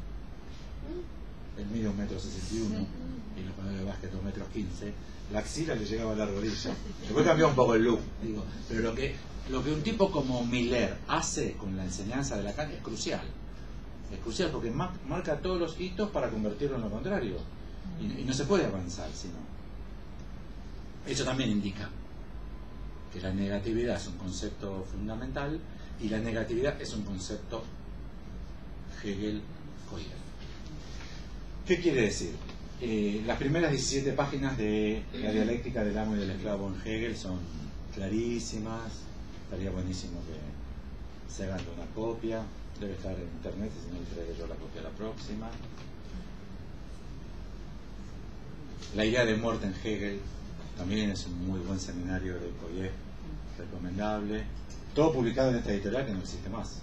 Él mide 1,61 m y los jugadores de básquet 2,15 m. La axila le llegaba a la rodilla. Después cambió un poco el look, digo. Pero lo que un tipo como Miller hace con la enseñanza de Lacan es crucial. Es crucial porque marca todos los hitos para convertirlo en lo contrario. Y no se puede avanzar, sino. Eso también indica que la negatividad es un concepto fundamental y la negatividad es un concepto Hegel-Koyev. ¿Qué quiere decir? Las primeras 17 páginas de la dialéctica del amo y del esclavo en Hegel son clarísimas. Estaría buenísimo que se hagan una copia. Debe estar en internet, si no le traigo yo la copia la próxima. La idea de muerte en Hegel también es un muy buen seminario de Koyev, recomendable. Todo publicado en esta editorial que no existe más.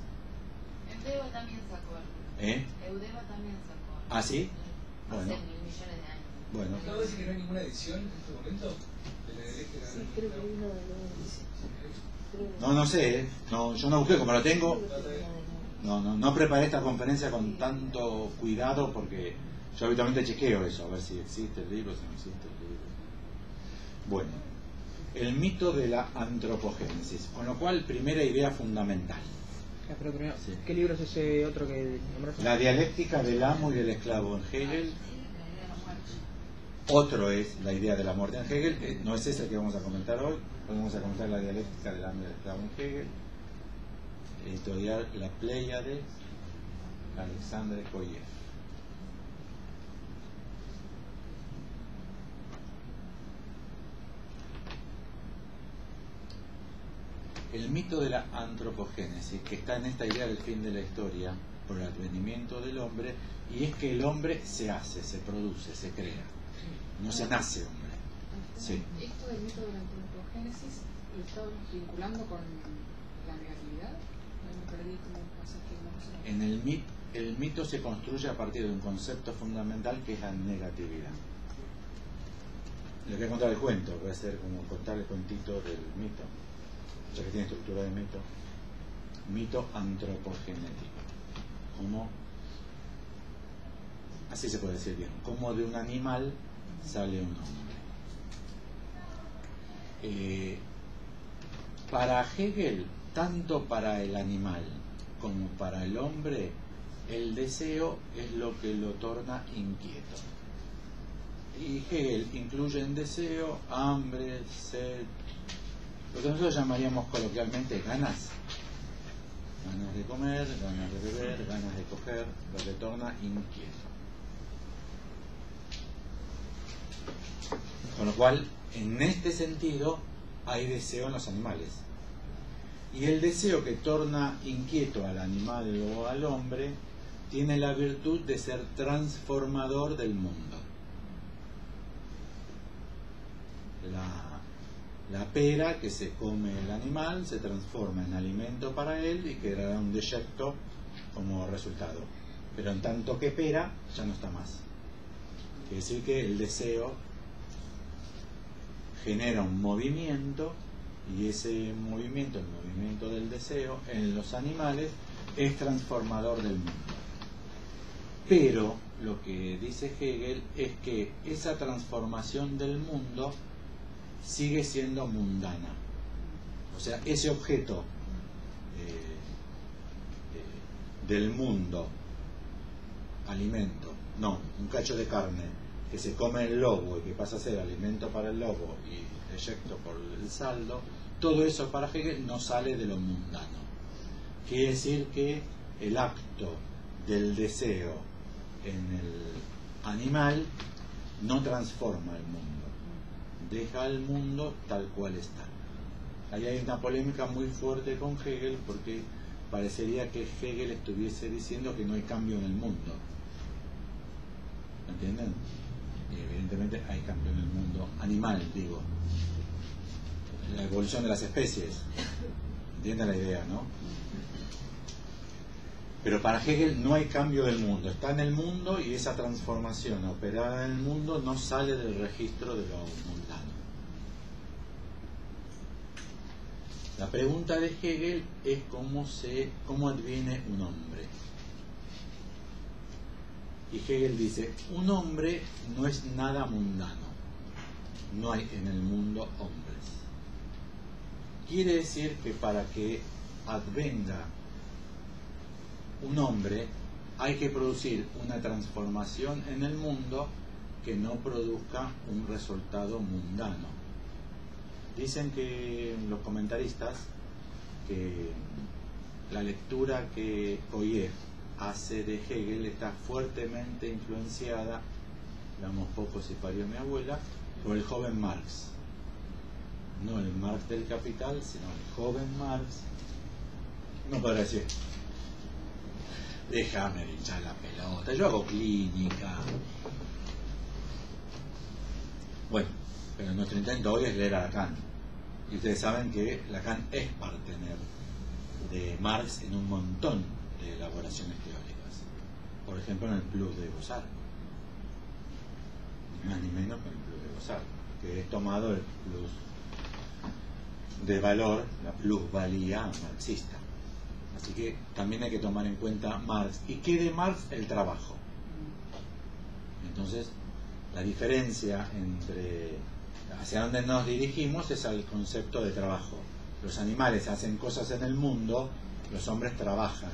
Eudeva también sacó algo. Eudeva también sacó algo. ¿Ah, sí? Bueno. Hace millones de años. Bueno. ¿Acabo de decir que no hay ninguna edición en este momento? De la dialéctica. Sí, creo que uno de los... No sé, no, yo no busqué, como lo tengo. No preparé esta conferencia con tanto cuidado porque yo habitualmente chequeo eso, a ver si existe el libro, si no existe el libro. Bueno, el mito de la antropogénesis, con lo cual, primera idea fundamental. Pero primero, Sí. ¿qué libro es ese otro que nombraste? La dialéctica del amo y del esclavo en Hegel. Otro es la idea de la muerte en Hegel, no es ese que vamos a comentar hoy. Hoy vamos a comentar la dialéctica del amo y del esclavo en Hegel. Editorial La Pléyade, Alexandre Koyev. El mito de la antropogénesis, que está en esta idea del fin de la historia por el advenimiento del hombre, y es que el hombre se hace, se produce, se crea. No se nace hombre. Sí. Esto del mito de la antropogénesis lo estamos vinculando con la negatividad. Me perdí como un pasaje, no sé. En el mito se construye a partir de un concepto fundamental que es la negatividad. Le voy a contar el cuento, voy a hacer como contar el cuentito del mito, ya que tiene estructura de mito. Mito antropogenético. Como, así se puede decir bien, como de un animal sale un hombre. Para Hegel, tanto para el animal como para el hombre, el deseo es lo que lo torna inquieto. Y Hegel incluye en deseo hambre, sed, lo que nosotros llamaríamos coloquialmente ganas. Ganas de comer, ganas de beber, ganas de coger, lo que torna inquieto. Con lo cual, en este sentido, hay deseo en los animales. Y el deseo que torna inquieto al animal o al hombre tiene la virtud de ser transformador del mundo. La pera que se come el animal se transforma en alimento para él y quedará un deyecto como resultado. Pero en tanto que pera, ya no está más. Quiere decir que el deseo genera un movimiento, y ese movimiento, el movimiento del deseo en los animales, es transformador del mundo. Pero lo que dice Hegel es que esa transformación del mundo sigue siendo mundana. O sea, ese objeto del mundo, alimento, no, un cacho de carne que se come el lobo y que pasa a ser alimento para el lobo y eyecto por el saldo, todo eso para Hegel no sale de lo mundano. Quiere decir que el acto del deseo en el animal no transforma el mundo, deja al mundo tal cual está. Ahí hay una polémica muy fuerte con Hegel porque parecería que Hegel estuviese diciendo que no hay cambio en el mundo. ¿Entienden? Y evidentemente hay cambio en el mundo animal, digo. La evolución de las especies. ¿Entienden la idea, no? Pero para Hegel no hay cambio del mundo. Está en el mundo y esa transformación operada en el mundo no sale del registro de lo mundano. La pregunta de Hegel es cómo adviene un hombre. Y Hegel dice, un hombre no es nada mundano. No hay en el mundo hombres. Quiere decir que para que advenga un hombre hay que producir una transformación en el mundo que no produzca un resultado mundano. Dicen que los comentaristas que la lectura que Koyev hace de Hegel está fuertemente influenciada éramos pocos y parió mi abuela, por el joven Marx. No el Marx del Capital, sino el joven Marx. No podrá decir, déjame de hinchar la pelota, yo hago clínica. Bueno, pero nuestro intento hoy es leer a Lacan. Y ustedes saben que Lacan es partener de Marx en un montón de elaboraciones teóricas. Por ejemplo, en el plus de Gozar. Ni más ni menos que en el plus de Gozar, que es tomado el plus de valor, la plusvalía marxista. Así que también hay que tomar en cuenta Marx. ¿Y qué de Marx? El trabajo. Entonces, la diferencia entre hacia dónde nos dirigimos es al concepto de trabajo. Los animales hacen cosas en el mundo, los hombres trabajan.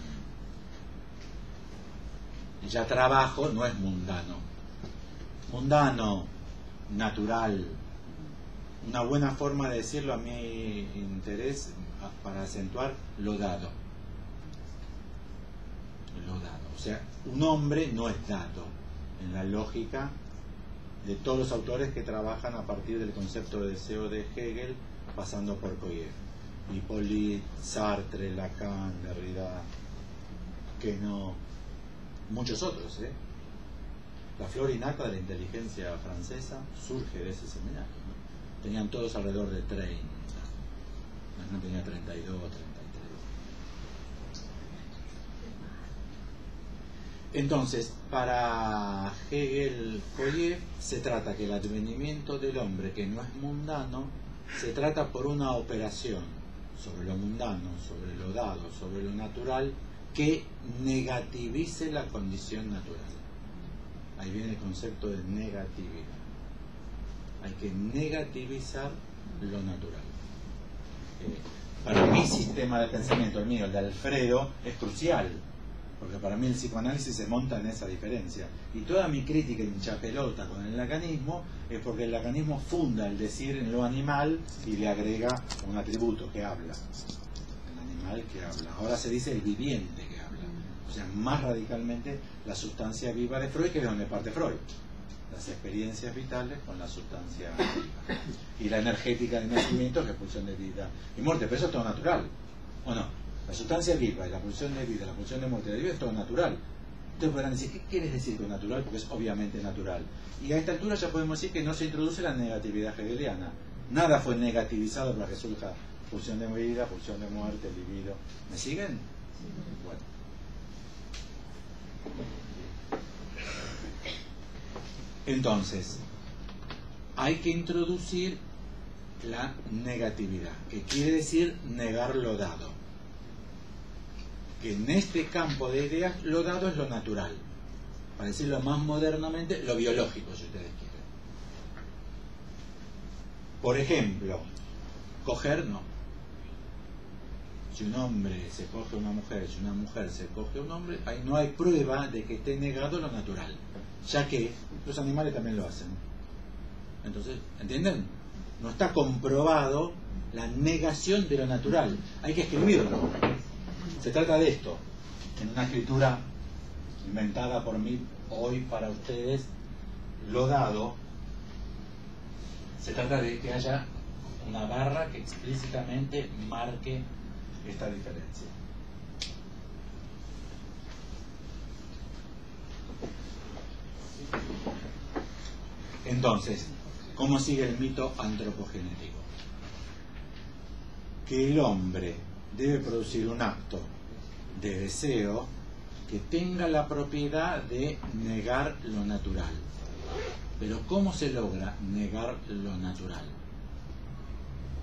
Y ya trabajo no es mundano. Mundano, natural. Una buena forma de decirlo a mi interés para acentuar lo dado. Lo dado. O sea, un hombre no es dado en la lógica de todos los autores que trabajan a partir del concepto de deseo de Hegel, pasando por Koyev, Hippolyte, Sartre, Lacan, Derrida, que no, muchos otros. La flor innata de la inteligencia francesa surge de ese seminario, ¿no? Tenían todos alrededor de 30, no tenía 32, 33. Entonces, para Hegel-Koyev se trata que el advenimiento del hombre, que no es mundano, se trata por una operación sobre lo mundano, sobre lo dado, sobre lo natural, que negativice la condición natural. Ahí viene el concepto de negatividad. Hay que negativizar lo natural. Para mi sistema de pensamiento, el mío, el de Alfredo, es crucial. Porque para mí el psicoanálisis se monta en esa diferencia. Y toda mi crítica hinchapelota con el lacanismo es porque el lacanismo funda el decir en lo animal y le agrega un atributo que habla. El animal que habla. Ahora se dice el viviente que habla. O sea, más radicalmente la sustancia viva de Freud, que es de donde parte Freud. Las experiencias vitales con la sustancia viva. Y la energética de nacimiento, que es pulsión de vida y muerte. Pero eso es todo natural, ¿o no? La sustancia viva y la pulsión de vida, la pulsión de muerte de vida es todo natural. Entonces podrán decir, ¿qué quieres decir con natural? Porque es obviamente natural. Y a esta altura ya podemos decir que no se introduce la negatividad hegeliana. Nada fue negativizado para que surja pulsión de vida, pulsión de muerte, libido. ¿Me siguen? Bueno. Entonces, hay que introducir la negatividad, que quiere decir negar lo dado. Que en este campo de ideas lo dado es lo natural, para decirlo más modernamente, lo biológico, si ustedes quieren. Por ejemplo, coger no. Si un hombre se coge a una mujer, si una mujer se coge a un hombre, ahí no hay prueba de que esté negado lo natural, ya que los animales también lo hacen. Entonces, ¿entienden? No está comprobado la negación de lo natural, hay que escribirlo. Se trata de esto, en una escritura inventada por mí hoy para ustedes, lo dado, se trata de que haya una barra que explícitamente marque esta diferencia. Entonces, ¿cómo sigue el mito antropogenético? Que el hombre debe producir un acto de deseo que tenga la propiedad de negar lo natural. Pero ¿cómo se logra negar lo natural?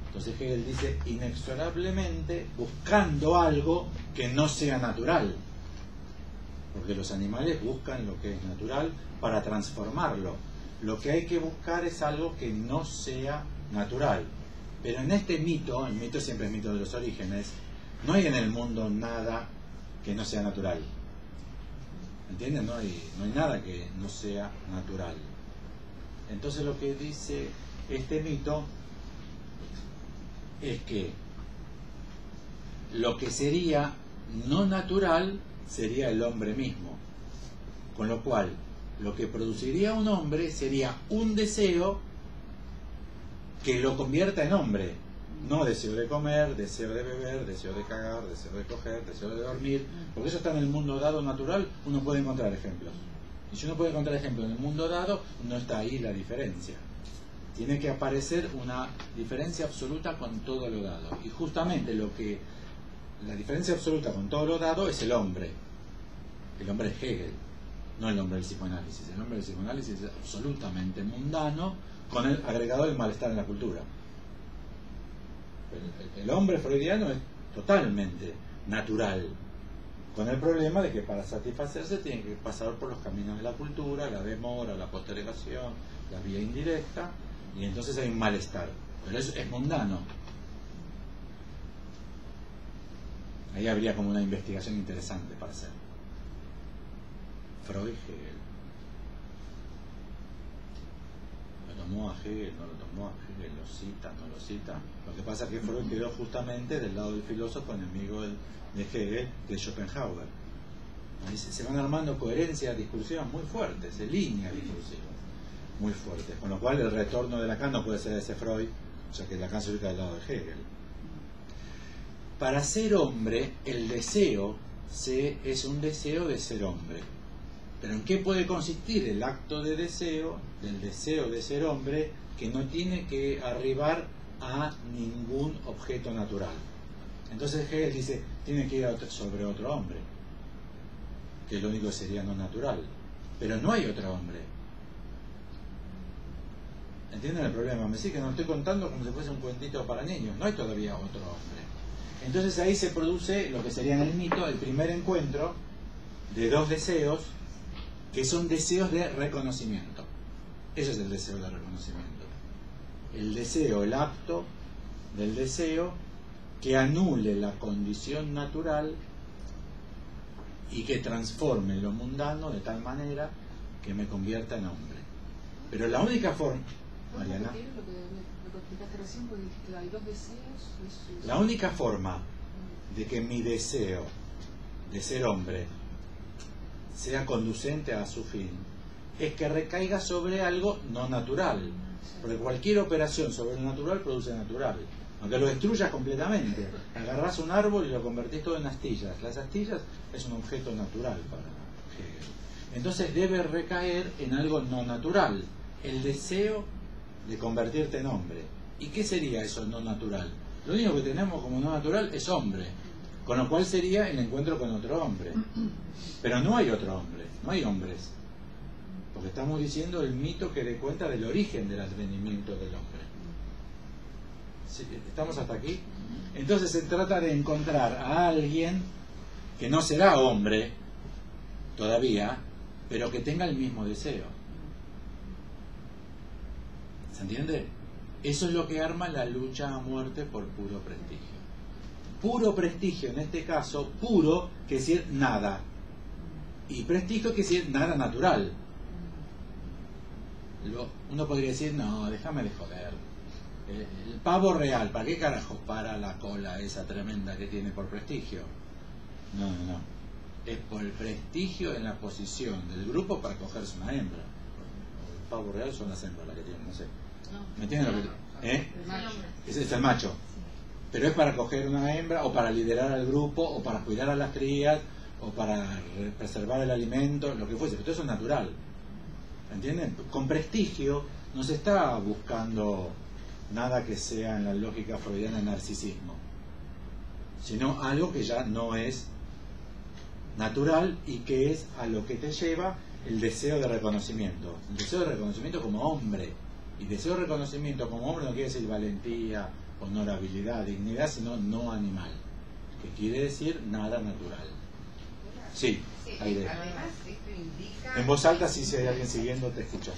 Entonces Hegel dice, inexorablemente buscando algo que no sea natural. Porque los animales buscan lo que es natural para transformarlo. Lo que hay que buscar es algo que no sea natural. Pero en este mito, el mito siempre es mito de los orígenes, no hay en el mundo nada que no sea natural. ¿Entienden? No hay nada que no sea natural. Entonces lo que dice este mito es que lo que sería no natural sería el hombre mismo. Con lo cual, lo que produciría un hombre sería un deseo que lo convierta en hombre. No deseo de comer, deseo de beber, deseo de cagar, deseo de coger, deseo de dormir, porque eso está en el mundo dado natural, uno puede encontrar ejemplos. Y si uno puede encontrar ejemplos en el mundo dado, no está ahí la diferencia. Tiene que aparecer una diferencia absoluta con todo lo dado. Y justamente la diferencia absoluta con todo lo dado es el hombre. El hombre es Hegel, no el hombre del psicoanálisis. El hombre del psicoanálisis es absolutamente mundano, con el agregado del malestar en la cultura. El hombre freudiano es totalmente natural, con el problema de que para satisfacerse tiene que pasar por los caminos de la cultura, la demora, la postergación, la vía indirecta, y entonces hay un malestar. Pero eso es mundano. Ahí habría como una investigación interesante para hacer. Freud, Hegel. ¿Lo tomó a Hegel? ¿No lo tomó a Hegel? ¿Lo cita? ¿No lo cita? Lo que pasa es que Freud quedó justamente del lado del filósofo enemigo de Hegel, que es Schopenhauer. Ahí se van armando coherencias discursivas muy fuertes, líneas discursivas muy fuertes, con lo cual el retorno de Lacan no puede ser ese Freud, ya que Lacan se ubica del lado de Hegel. Para ser hombre, el deseo es un deseo de ser hombre. Pero ¿en qué puede consistir el acto de deseo, del deseo de ser hombre, que no tiene que arribar a ningún objeto natural? Entonces Hegel dice, tiene que ir sobre otro hombre, que es lo único que sería no natural. Pero no hay otro hombre. ¿Entienden el problema? Me sigue que no estoy contando como si fuese un cuentito para niños. No hay todavía otro hombre. Entonces ahí se produce lo que sería en el mito el primer encuentro de dos deseos, que son deseos de reconocimiento. Ese es el deseo de reconocimiento. El deseo, el acto del deseo que anule la condición natural y que transforme lo mundano de tal manera que me convierta en hombre. Pero la única forma... Mariana. Lo que explicaste recién, porque dijiste, hay dos deseos. La única forma de que mi deseo de ser hombre sea conducente a su fin es que recaiga sobre algo no natural, porque cualquier operación sobre lo natural produce natural, aunque lo destruyas completamente. Agarrás un árbol y lo convertís todo en astillas. Las astillas es un objeto natural para Hegel. Entonces debe recaer en algo no natural, el deseo de convertirte en hombre. ¿Y qué sería eso no natural? Lo único que tenemos como no natural es hombre, con lo cual sería el encuentro con otro hombre. Pero no hay otro hombre, no hay hombres, porque estamos diciendo el mito que dé cuenta del origen del advenimiento del hombre. ¿Sí? ¿Estamos hasta aquí? Entonces se trata de encontrar a alguien que no será hombre todavía, pero que tenga el mismo deseo. ¿Se entiende? Eso es lo que arma la lucha a muerte por puro prestigio. Puro prestigio, en este caso, puro quiere decir nada. Y prestigio quiere decir nada natural. Uno podría decir, no, déjame de joder. El pavo real, ¿para qué carajo para la cola esa tremenda que tiene por prestigio? No. Es por el prestigio en la posición del grupo para cogerse una hembra. El pavo real son las hembras las que tienen, no sé. ¿Me entienden lo que Ese es el macho. Pero es para coger una hembra, o para liderar al grupo, o para cuidar a las crías, o para preservar el alimento, lo que fuese. Pero todo eso es natural. ¿Entienden? Con prestigio no se está buscando nada que sea en la lógica freudiana de narcisismo, sino algo que ya no es natural y que es a lo que te lleva el deseo de reconocimiento. El deseo de reconocimiento como hombre. Y deseo de reconocimiento como hombre no quiere decir valentía, honorabilidad, dignidad, sino no animal, que quiere decir nada natural. Sí, aire. Además, esto indica... En voz alta, si hay alguien siguiendo, te escucho.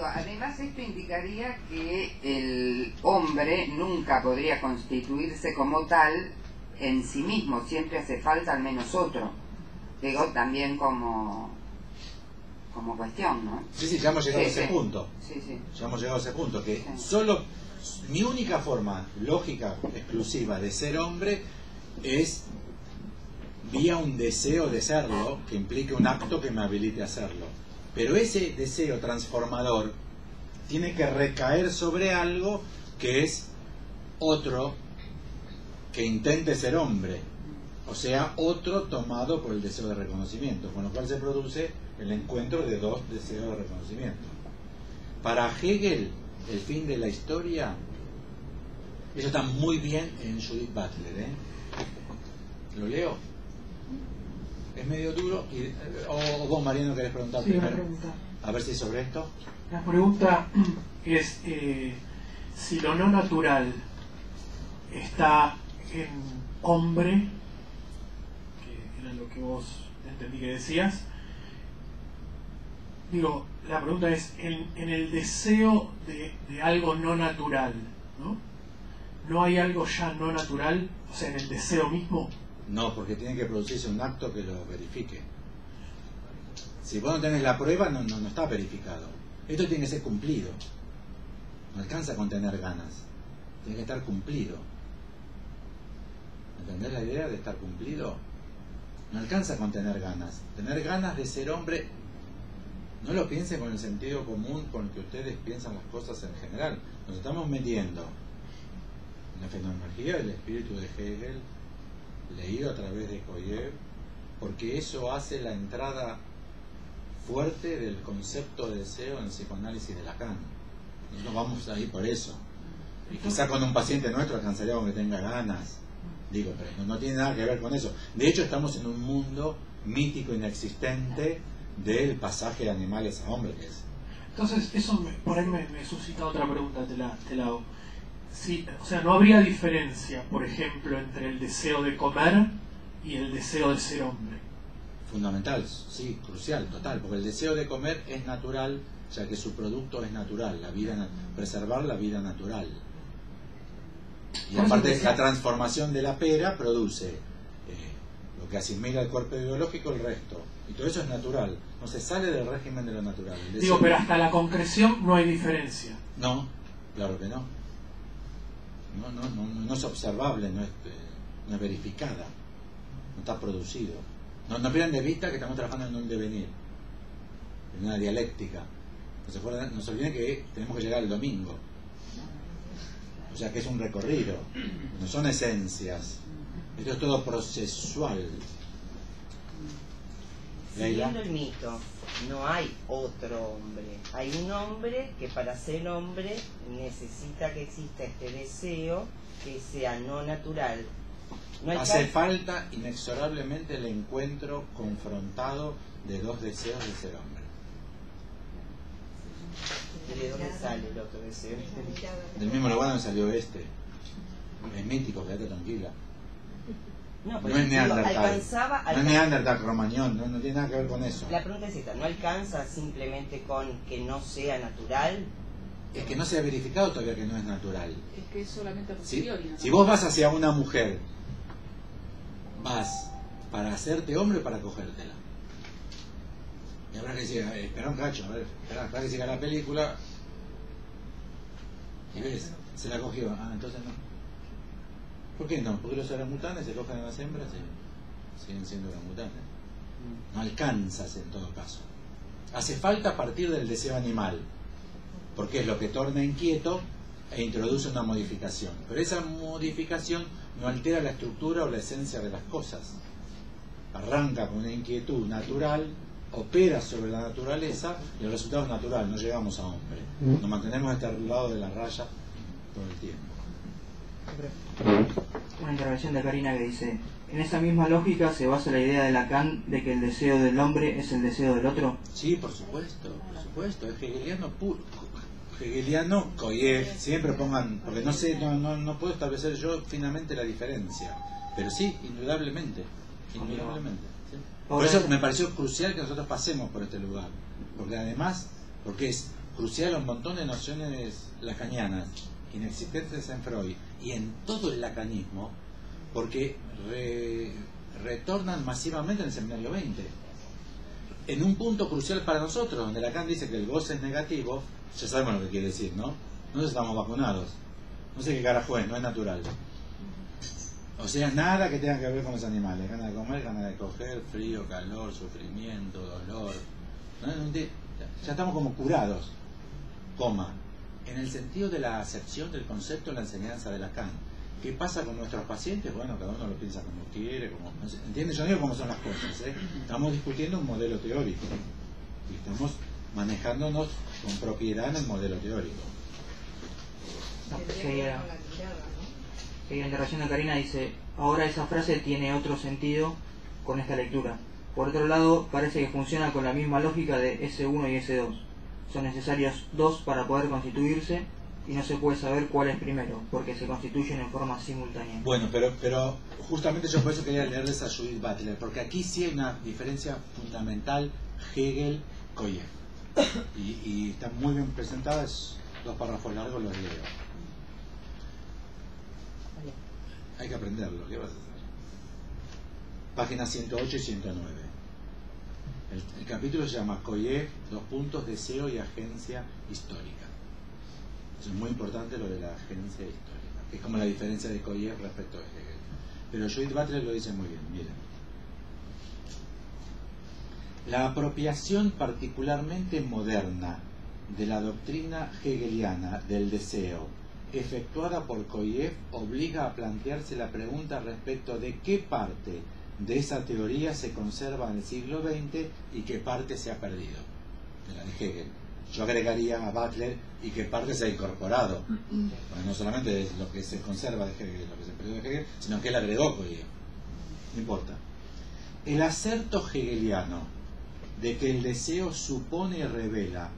Además esto indicaría que el hombre nunca podría constituirse como tal en sí mismo, siempre hace falta al menos otro. Digo, también como cuestión, ¿no? Sí, ya hemos llegado a ese punto. Sí. Ya hemos llegado a ese punto, que solo mi única forma lógica, exclusiva de ser hombre es vía un deseo de serlo, que implique un acto que me habilite a hacerlo. Pero ese deseo transformador tiene que recaer sobre algo que es otro que intente ser hombre, o sea, otro tomado por el deseo de reconocimiento, con lo cual se produce el encuentro de dos deseos de reconocimiento. Para Hegel, el fin de la historia, eso está muy bien en Judith Butler, ¿eh? ¿Lo leo? Es medio duro. O vos, Mariano, querés preguntar primero. A ver si sobre esto. La pregunta es si lo no natural está en hombre, que era lo que vos entendí que decías. Digo, la pregunta es, en el deseo de algo no natural, ¿no? ¿No hay algo ya no natural? O sea, en el deseo mismo. No, porque tiene que producirse un acto que lo verifique. Si vos no tenés la prueba, no está verificado. Esto tiene que ser cumplido. No alcanza con tener ganas. Tiene que estar cumplido. ¿Entendés la idea de estar cumplido? No alcanza con tener ganas. Tener ganas de ser hombre, no lo piensen con el sentido común con el que ustedes piensan las cosas en general. Nos estamos metiendo en la fenomenología del espíritu de Hegel, leído a través de Koyev, porque eso hace la entrada fuerte del concepto de deseo en el psicoanálisis de Lacan. Nosotros vamos ahí por eso. Y quizá con un paciente nuestro alcanzaríamos que tenga ganas. Digo, pero no tiene nada que ver con eso. De hecho, estamos en un mundo mítico inexistente del pasaje de animales a hombres. Entonces, eso por ahí me suscita otra pregunta, te la hago. Sí, o sea, ¿no habría diferencia, por ejemplo, entre el deseo de comer y el deseo de ser hombre? Fundamental, sí, crucial, total, porque el deseo de comer es natural, ya que su producto es natural, la vida, preservar la vida natural. Y aparte, la transformación de la pera produce lo que asimila el cuerpo biológico, el resto. Y todo eso es natural, no se sale del régimen de lo natural. Digo, pero hasta la concreción no hay diferencia. No, claro que no. No es observable, no es verificada, no está producido. No pierdan de vista que estamos trabajando en un devenir, en una dialéctica. No se olviden que tenemos que llegar el domingo. O sea que es un recorrido, no son esencias. Esto es todo procesual. Siguiendo el mito, no hay otro hombre. Hay un hombre que para ser hombre necesita que exista este deseo que sea no natural. No hace falta inexorablemente el encuentro confrontado de dos deseos de ser hombre. ¿De dónde sale el otro deseo? Del mismo lugar donde salió este. Es mítico, quédate tranquila. No es Neandertal. No es Neandertal, Cromañón, no tiene nada que ver con eso. La pregunta es esta, ¿no alcanza simplemente con que no sea natural? Es que no se ha verificado todavía que no es natural. Es que es solamente a posteriori, ¿no? Si vos vas hacia una mujer, vas para hacerte hombre o para cogértela. Y habrá que decir, espera un cacho, a ver, espera que siga la película. Y ves, se la cogió, entonces no. ¿Por qué no? Porque los orangutanes se cogen a las hembras y siguen siendo orangutanes. No alcanzas en todo caso. Hace falta partir del deseo animal, porque es lo que torna inquieto e introduce una modificación. Pero esa modificación no altera la estructura o la esencia de las cosas. Arranca con una inquietud natural, opera sobre la naturaleza y el resultado es natural, no llegamos a hombre. Nos mantenemos a este lado de la raya todo el tiempo. Una intervención de Karina que dice: en esa misma lógica se basa la idea de Lacan de que el deseo del hombre es el deseo del otro. Sí, por supuesto, es hegeliano puro. Hegeliano, Koyev, siempre pongan, porque no puedo establecer yo finamente la diferencia, pero sí, indudablemente, ¿sí? Por eso me pareció crucial que nosotros pasemos por este lugar, porque además, porque es crucial un montón de nociones lacanianas inexistentes en Freud y en todo el lacanismo, porque retornan masivamente en el seminario 20 en un punto crucial para nosotros, donde Lacan dice que el goce es negativo. Ya sabemos lo que quiere decir, ¿no? Nosotros estamos vacunados, no sé qué carajo es, no es natural. O sea, nada que tenga que ver con los animales. Ganas de comer, ganas de coger, frío, calor, sufrimiento, dolor. ¿No? Ya estamos como curados. Coma. En el sentido de la acepción del concepto en la enseñanza de Lacan. ¿Qué pasa con nuestros pacientes? Bueno, cada uno lo piensa como quiere. ¿Entiendes? Yo no digo cómo son las cosas. Estamos discutiendo un modelo teórico. Y estamos manejándonos con propiedad en el modelo teórico. En la relación de Karina dice, ahora esa frase tiene otro sentido con esta lectura. Por otro lado, parece que funciona con la misma lógica de S1 y S2. Son necesarios dos para poder constituirse y no se puede saber cuál es primero, porque se constituyen en forma simultánea. Bueno, pero justamente yo por eso quería leerles a Judith Butler, porque aquí sí hay una diferencia fundamental Hegel-Koyev. Y están muy bien presentadas, 2 párrafos largos los leo. Hay que aprenderlo, ¿qué vas a hacer? Páginas 108 y 109. El capítulo se llama Koyev, deseo y agencia histórica. Eso es muy importante, lo de la agencia histórica, que es como la diferencia de Koyev respecto a Hegel. Pero Judith Butler lo dice muy bien, miren. La apropiación particularmente moderna de la doctrina hegeliana del deseo, efectuada por Koyev, obliga a plantearse la pregunta respecto de qué parte de esa teoría se conserva en el siglo XX y qué parte se ha perdido, de la de Hegel. Yo agregaría a Butler y qué parte se ha incorporado, porque no solamente es lo que se conserva de Hegel, lo que se perdió de Hegel, sino que él agregó Koyev. No importa. El acerto hegeliano de que el deseo supone y revela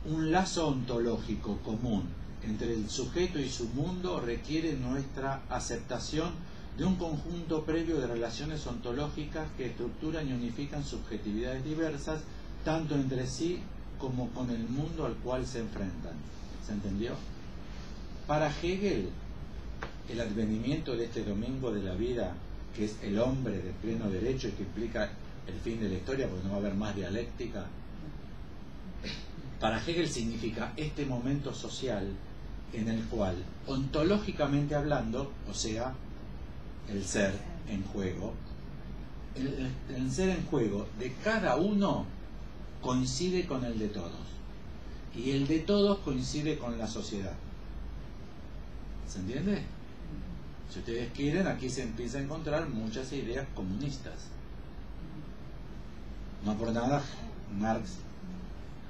un lazo ontológico común entre el sujeto y su mundo requiere nuestra aceptación de un conjunto previo de relaciones ontológicas que estructuran y unifican subjetividades diversas, tanto entre sí como con el mundo al cual se enfrentan. ¿Se entendió? Para Hegel, el advenimiento de este domingo de la vida, que es el hombre de pleno derecho y que implica el fin de la historia, porque no va a haber más dialéctica, para Hegel significa este momento social en el cual, ontológicamente hablando, o sea, el ser en juego, el ser en juego de cada uno coincide con el de todos, y el de todos coincide con la sociedad. ¿Se entiende? Si ustedes quieren, aquí se empieza a encontrar muchas ideas comunistas. No por nada Marx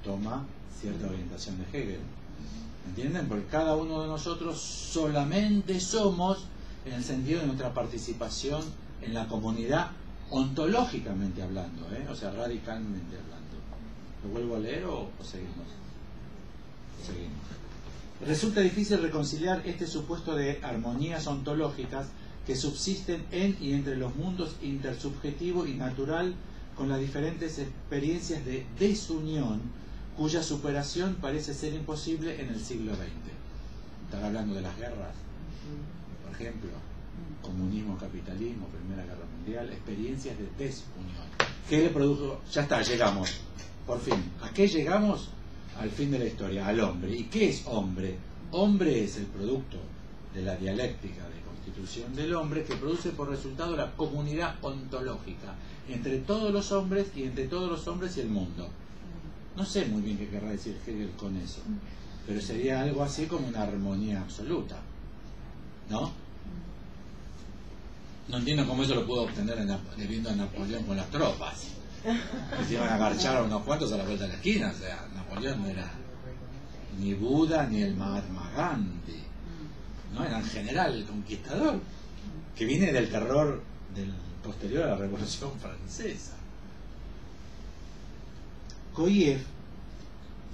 toma cierta orientación de Hegel. ¿Entienden? Porque cada uno de nosotros solamente somos en el sentido de nuestra participación en la comunidad, ontológicamente hablando, o sea, radicalmente hablando. ¿Lo vuelvo a leer o seguimos? Seguimos. Resulta difícil reconciliar este supuesto de armonías ontológicas que subsisten en y entre los mundos intersubjetivo y natural con las diferentes experiencias de desunión cuya superación parece ser imposible en el siglo XX. Están hablando de las guerras, por ejemplo, comunismo, capitalismo, Primera Guerra Mundial, experiencias de desunión. ¿Qué le produjo? Ya está, llegamos, por fin. ¿A qué llegamos? Al fin de la historia, al hombre. ¿Y qué es hombre? Hombre es el producto de la dialéctica de constitución del hombre que produce por resultado la comunidad ontológica entre todos los hombres y entre todos los hombres y el mundo. No sé muy bien qué querrá decir Hegel con eso, pero sería algo así como una armonía absoluta, ¿no? No entiendo cómo eso lo pudo obtener viendo a Napoleón con las tropas, que se iban a marchar a unos cuantos a la vuelta de la esquina. O sea, Napoleón no era ni Buda ni el Mahatma Gandhi, ¿no? Era en general el conquistador, que viene del terror del posterior a la Revolución Francesa. Koyev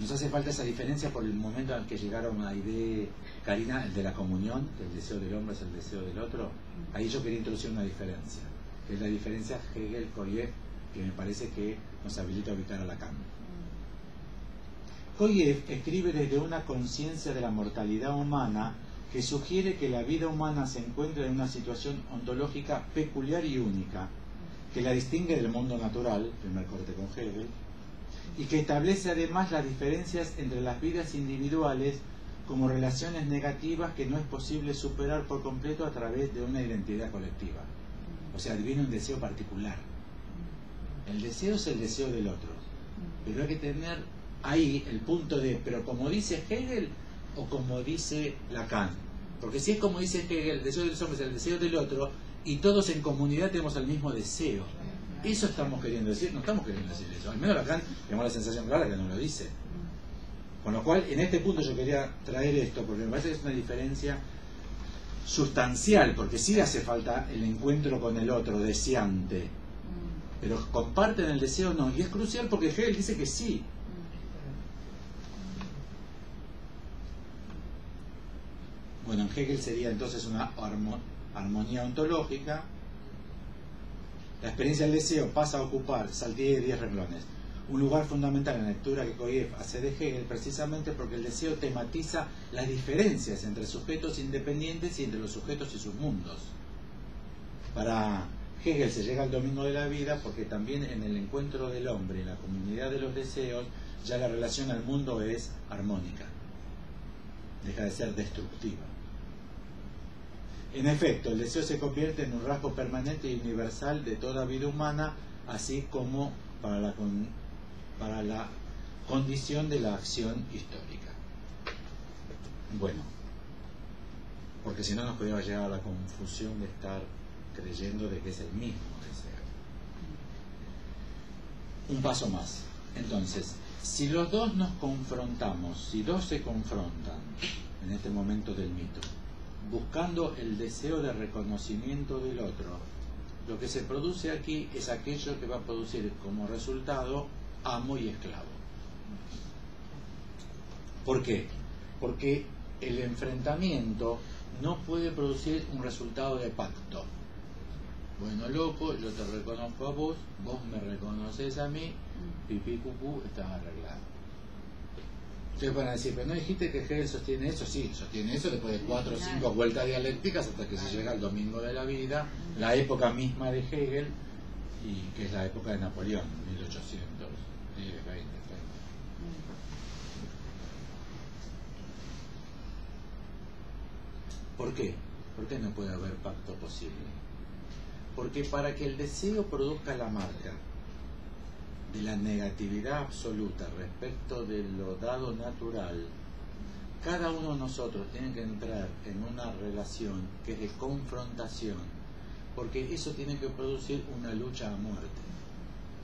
nos hace falta esa diferencia por el momento en que llegaron a la idea, Karina, el de la comunión, que el deseo del hombre es el deseo del otro. Ahí yo quería introducir una diferencia, que es la diferencia Hegel-Koyev, que me parece que nos habilita a ubicar a Lacan. Koyev escribe desde una conciencia de la mortalidad humana que sugiere que la vida humana se encuentra en una situación ontológica peculiar y única, que la distingue del mundo natural, primer corte con Hegel, y que establece además las diferencias entre las vidas individuales como relaciones negativas que no es posible superar por completo a través de una identidad colectiva. O sea, viene un deseo particular. El deseo es el deseo del otro, pero hay que tener ahí el punto de, pero como dice Hegel o como dice Lacan. Porque si es como dice Hegel, el deseo de los hombres es el deseo del otro, y todos en comunidad tenemos el mismo deseo. Eso estamos queriendo decir, no estamos queriendo decir eso. Al menos Lacan tenemos la sensación clara que no lo dice. Con lo cual, en este punto yo quería traer esto, porque me parece que es una diferencia sustancial, porque sí hace falta el encuentro con el otro, deseante. Pero comparten el deseo, no. Y es crucial porque Hegel dice que sí. Bueno, en Hegel sería entonces una armonía ontológica. La experiencia del deseo pasa a ocupar, salteé 10 renglones, un lugar fundamental en la lectura que Koyev hace de Hegel, precisamente porque el deseo tematiza las diferencias entre sujetos independientes y entre los sujetos y sus mundos. Para Hegel se llega al domingo de la vida porque también en el encuentro del hombre, en la comunidad de los deseos, ya la relación al mundo es armónica, deja de ser destructiva. En efecto, el deseo se convierte en un rasgo permanente y universal de toda vida humana, así como para la condición de la acción histórica. Bueno, porque si no nos podría llegar a la confusión de estar creyendo de que es el mismo deseo. Un paso más. Entonces, si los dos nos confrontamos, si dos se confrontan en este momento del mito, buscando el deseo de reconocimiento del otro, lo que se produce aquí es aquello que va a producir como resultado amo y esclavo. ¿Por qué? Porque el enfrentamiento no puede producir un resultado de pacto. Bueno, loco, yo te reconozco a vos, vos me reconoces a mí, pipí cucú, está arreglado. Ustedes van a decir, pero no dijiste que Hegel sostiene eso. Sí, sostiene eso después de 4 o 5 vueltas dialécticas hasta que se llega al domingo de la vida, la época misma de Hegel, y que es la época de Napoleón, 1810, 20, 30. ¿Por qué? ¿Por qué no puede haber pacto posible? Porque para que el deseo produzca la marca de la negatividad absoluta respecto de lo dado natural, cada uno de nosotros tiene que entrar en una relación que es de confrontación, porque eso tiene que producir una lucha a muerte.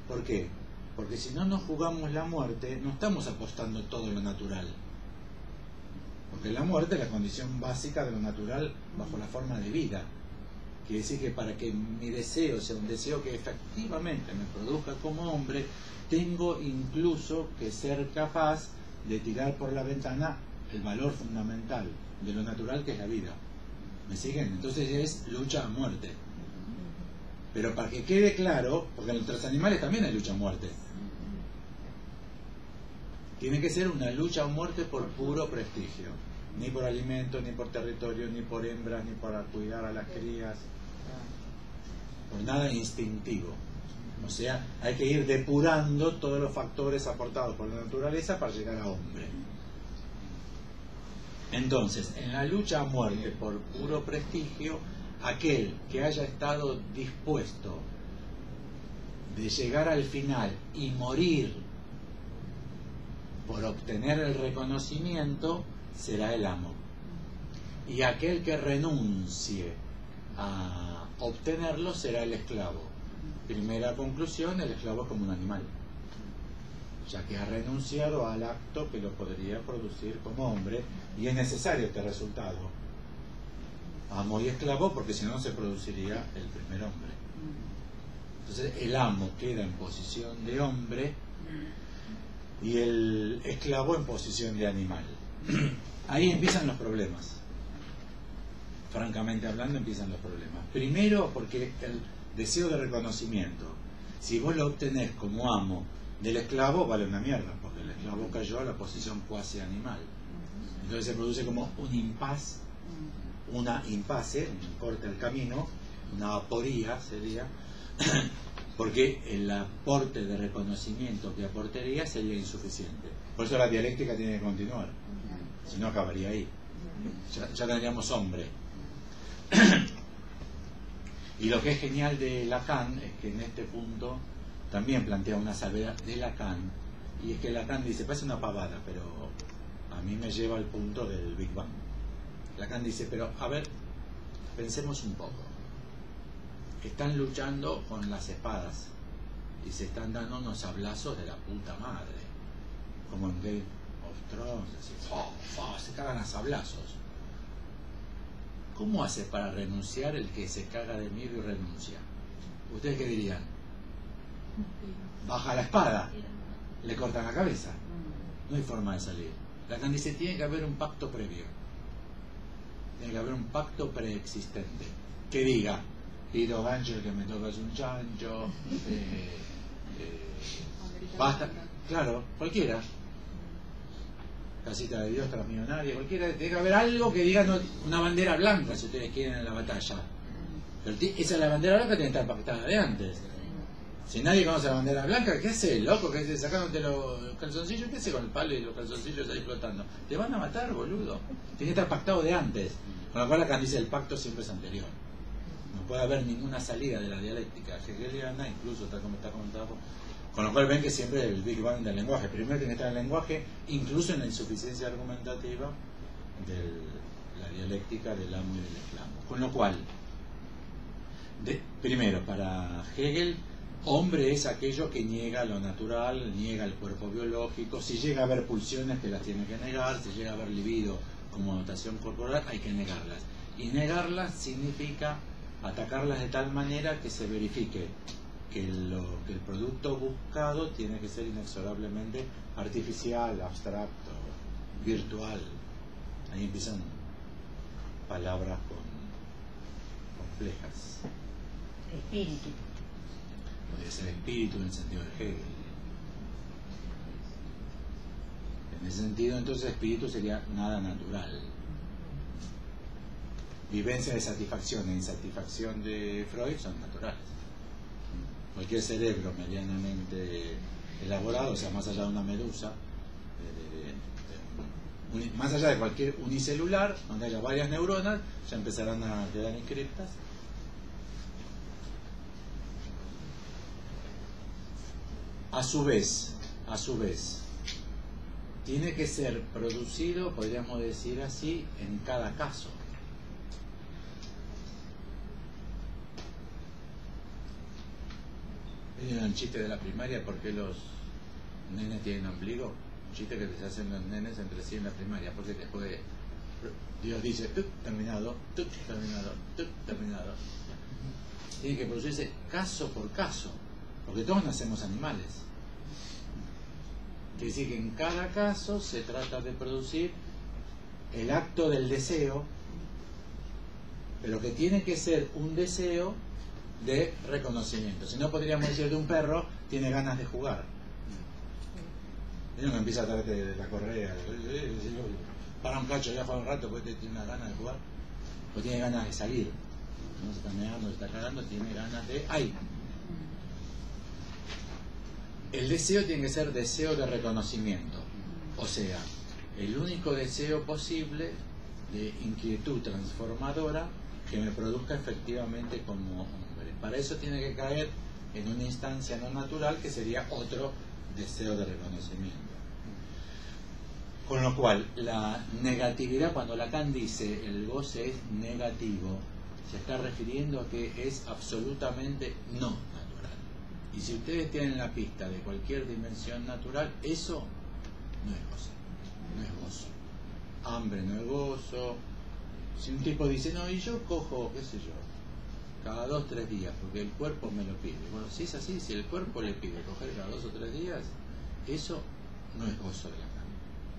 ¿Por qué? Porque si no nos jugamos la muerte, no estamos apostando todo lo natural. Porque la muerte es la condición básica de lo natural bajo la forma de vida. Quiere decir que para que mi deseo sea un deseo que efectivamente me produzca como hombre, tengo incluso que ser capaz de tirar por la ventana el valor fundamental de lo natural, que es la vida. ¿Me siguen? Entonces es lucha a muerte. Pero para que quede claro, porque entre los animales también hay lucha a muerte, tiene que ser una lucha a muerte por puro prestigio. Ni por alimento, ni por territorio, ni por hembras, ni por cuidar a las crías. Por nada instintivo. O sea, hay que ir depurando todos los factores aportados por la naturaleza para llegar a hombre. Entonces, en la lucha a muerte por puro prestigio, aquel que haya estado dispuesto de llegar al final y morir por obtener el reconocimiento será el amo. Y aquel que renuncie a obtenerlo será el esclavo. Primera conclusión, el esclavo es como un animal, ya que ha renunciado al acto que lo podría producir como hombre, y es necesario este resultado, amo y esclavo, porque si no se produciría el primer hombre. Entonces el amo queda en posición de hombre y el esclavo en posición de animal. Ahí empiezan los problemas. Francamente hablando, empiezan los problemas. Primero porque el deseo de reconocimiento, si vos lo obtenés como amo del esclavo, vale una mierda, porque el esclavo cayó a la posición cuasi animal. Entonces se produce como un impasse, un corte al camino, una aporía sería, porque el aporte de reconocimiento que aportaría sería insuficiente. Por eso la dialéctica tiene que continuar. si no acabaría ahí. Ya tendríamos hombre. Y lo que es genial de Lacan es que en este punto también plantea una salvedad de Lacan, y es que Lacan dice, parece una pavada, pero a mí me lleva al punto del Big Bang. Lacan dice, pero a ver, pensemos un poco. Están luchando con las espadas y se están dando unos sablazos de la puta madre, como en Game of Thrones, así, se cagan a sablazos. ¿Cómo hace para renunciar el que se caga de miedo y renuncia? ¿Ustedes qué dirían? Baja la espada, le cortan la cabeza. No hay forma de salir. Lacan dice, tiene que haber un pacto previo. Tiene que haber un pacto preexistente. Que diga, pido gancho que me tocas un chancho, basta, claro, cualquiera. Casita de Dios, transmillonaria, cualquiera, tiene que haber algo que diga una bandera blanca, si ustedes quieren, en la batalla. Pero esa es la bandera blanca, tiene que estar pactada de antes. Si nadie conoce la bandera blanca, ¿qué hace, loco? ¿Qué hace sacándote los calzoncillos? ¿Qué hace con el palo y los calzoncillos ahí flotando? Te van a matar, boludo. Tiene que estar pactado de antes. Con lo cual acá dice el pacto siempre es anterior. No puede haber ninguna salida de la dialéctica hegeliana, incluso tal como está comentado. Con lo cual ven que siempre el Big Bang del lenguaje. Primero tiene que estar el lenguaje, incluso en la insuficiencia argumentativa de la dialéctica del amo y del esclavo. Con lo cual, primero, para Hegel, hombre es aquello que niega lo natural, niega el cuerpo biológico. Si llega a haber pulsiones, que las tiene que negar. Si llega a haber libido como dotación corporal, hay que negarlas. Y negarlas significa atacarlas de tal manera que se verifique que el producto buscado tiene que ser inexorablemente artificial, abstracto, virtual. Ahí empiezan palabras complejas. Espíritu. Podría ser espíritu en el sentido de Hegel. En ese sentido, entonces, espíritu sería nada natural. Vivencia de satisfacción e insatisfacción de Freud son naturales. Cualquier cerebro medianamente elaborado, o sea, más allá de una medusa, más allá de cualquier unicelular, donde haya varias neuronas, ya empezarán a quedar inscriptas. A su vez, tiene que ser producido, podríamos decir así, en cada caso. ¿Vieron el chiste de la primaria? ¿Por qué los nenes tienen ombligo? Un chiste que les hacen los nenes entre sí en la primaria, porque después Dios dice, terminado, terminado. Tiene que producirse caso por caso, porque todos nacemos animales. Quiere decir que en cada caso se trata de producir el acto del deseo, pero que tiene que ser un deseo de reconocimiento. Si no, podríamos decir de un perro, tiene ganas de jugar. Uno que empieza a tratar de la correa, para un cacho, ya fue un rato, pues tiene una ganas de jugar, o tiene ganas de salir, no se está meando, se está cagando, tiene ganas de... ¡ay! El deseo tiene que ser deseo de reconocimiento, o sea, el único deseo posible de inquietud transformadora que me produzca efectivamente como hombre. Para eso tiene que caer en una instancia no natural que sería otro deseo de reconocimiento. Con lo cual, la negatividad, cuando Lacan dice el goce es negativo, se está refiriendo a que es absolutamente no natural. Y si ustedes tienen la pista de cualquier dimensión natural, eso no es goce, no es gozo. Hambre no es gozo. Si un tipo dice, no, y yo cojo, qué sé yo, cada 2 o 3 días, porque el cuerpo me lo pide. Bueno, si es así, si el cuerpo le pide coger cada 2 o 3 días, eso no es gozo de la carne.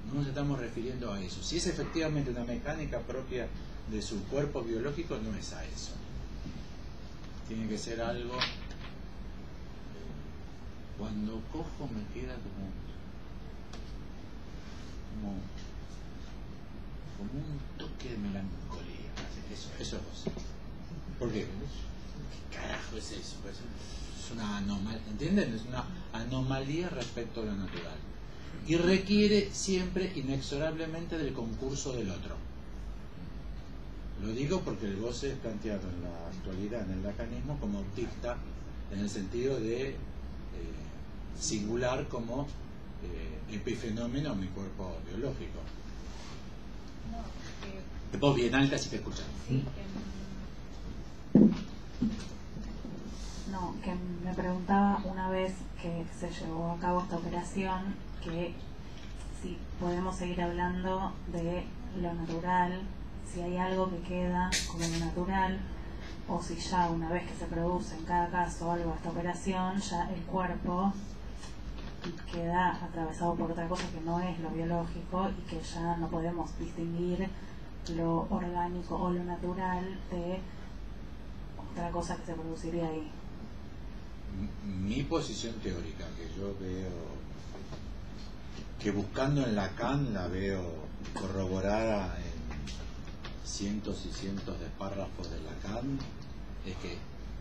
No nos estamos refiriendo a eso. Si es efectivamente una mecánica propia de su cuerpo biológico, no es a eso. Tiene que ser algo... Cuando cojo me queda como un toque de melancolía. Eso es gozo. ¿Por qué? ¿Qué carajo es eso? Es una anomalía, ¿entienden? Es una anomalía respecto a lo natural. y requiere siempre inexorablemente del concurso del otro. Lo digo porque el goce es planteado en la actualidad en el lacanismo como dicta, en el sentido de singular como epifenómeno en mi cuerpo biológico. Te pongo bien alta si te escuchas. Sí, que me preguntaba una vez que se llevó a cabo esta operación, que si podemos seguir hablando de lo natural, si hay algo que queda como lo natural, o si ya una vez que se produce en cada caso algo de esta operación, ya el cuerpo queda atravesado por otra cosa que no es lo biológico y que ya no podemos distinguir lo orgánico o lo natural de otra cosa que se produciría ahí. Mi posición teórica, que yo veo, que buscando en Lacan la veo corroborada en cientos y cientos de párrafos de Lacan, es que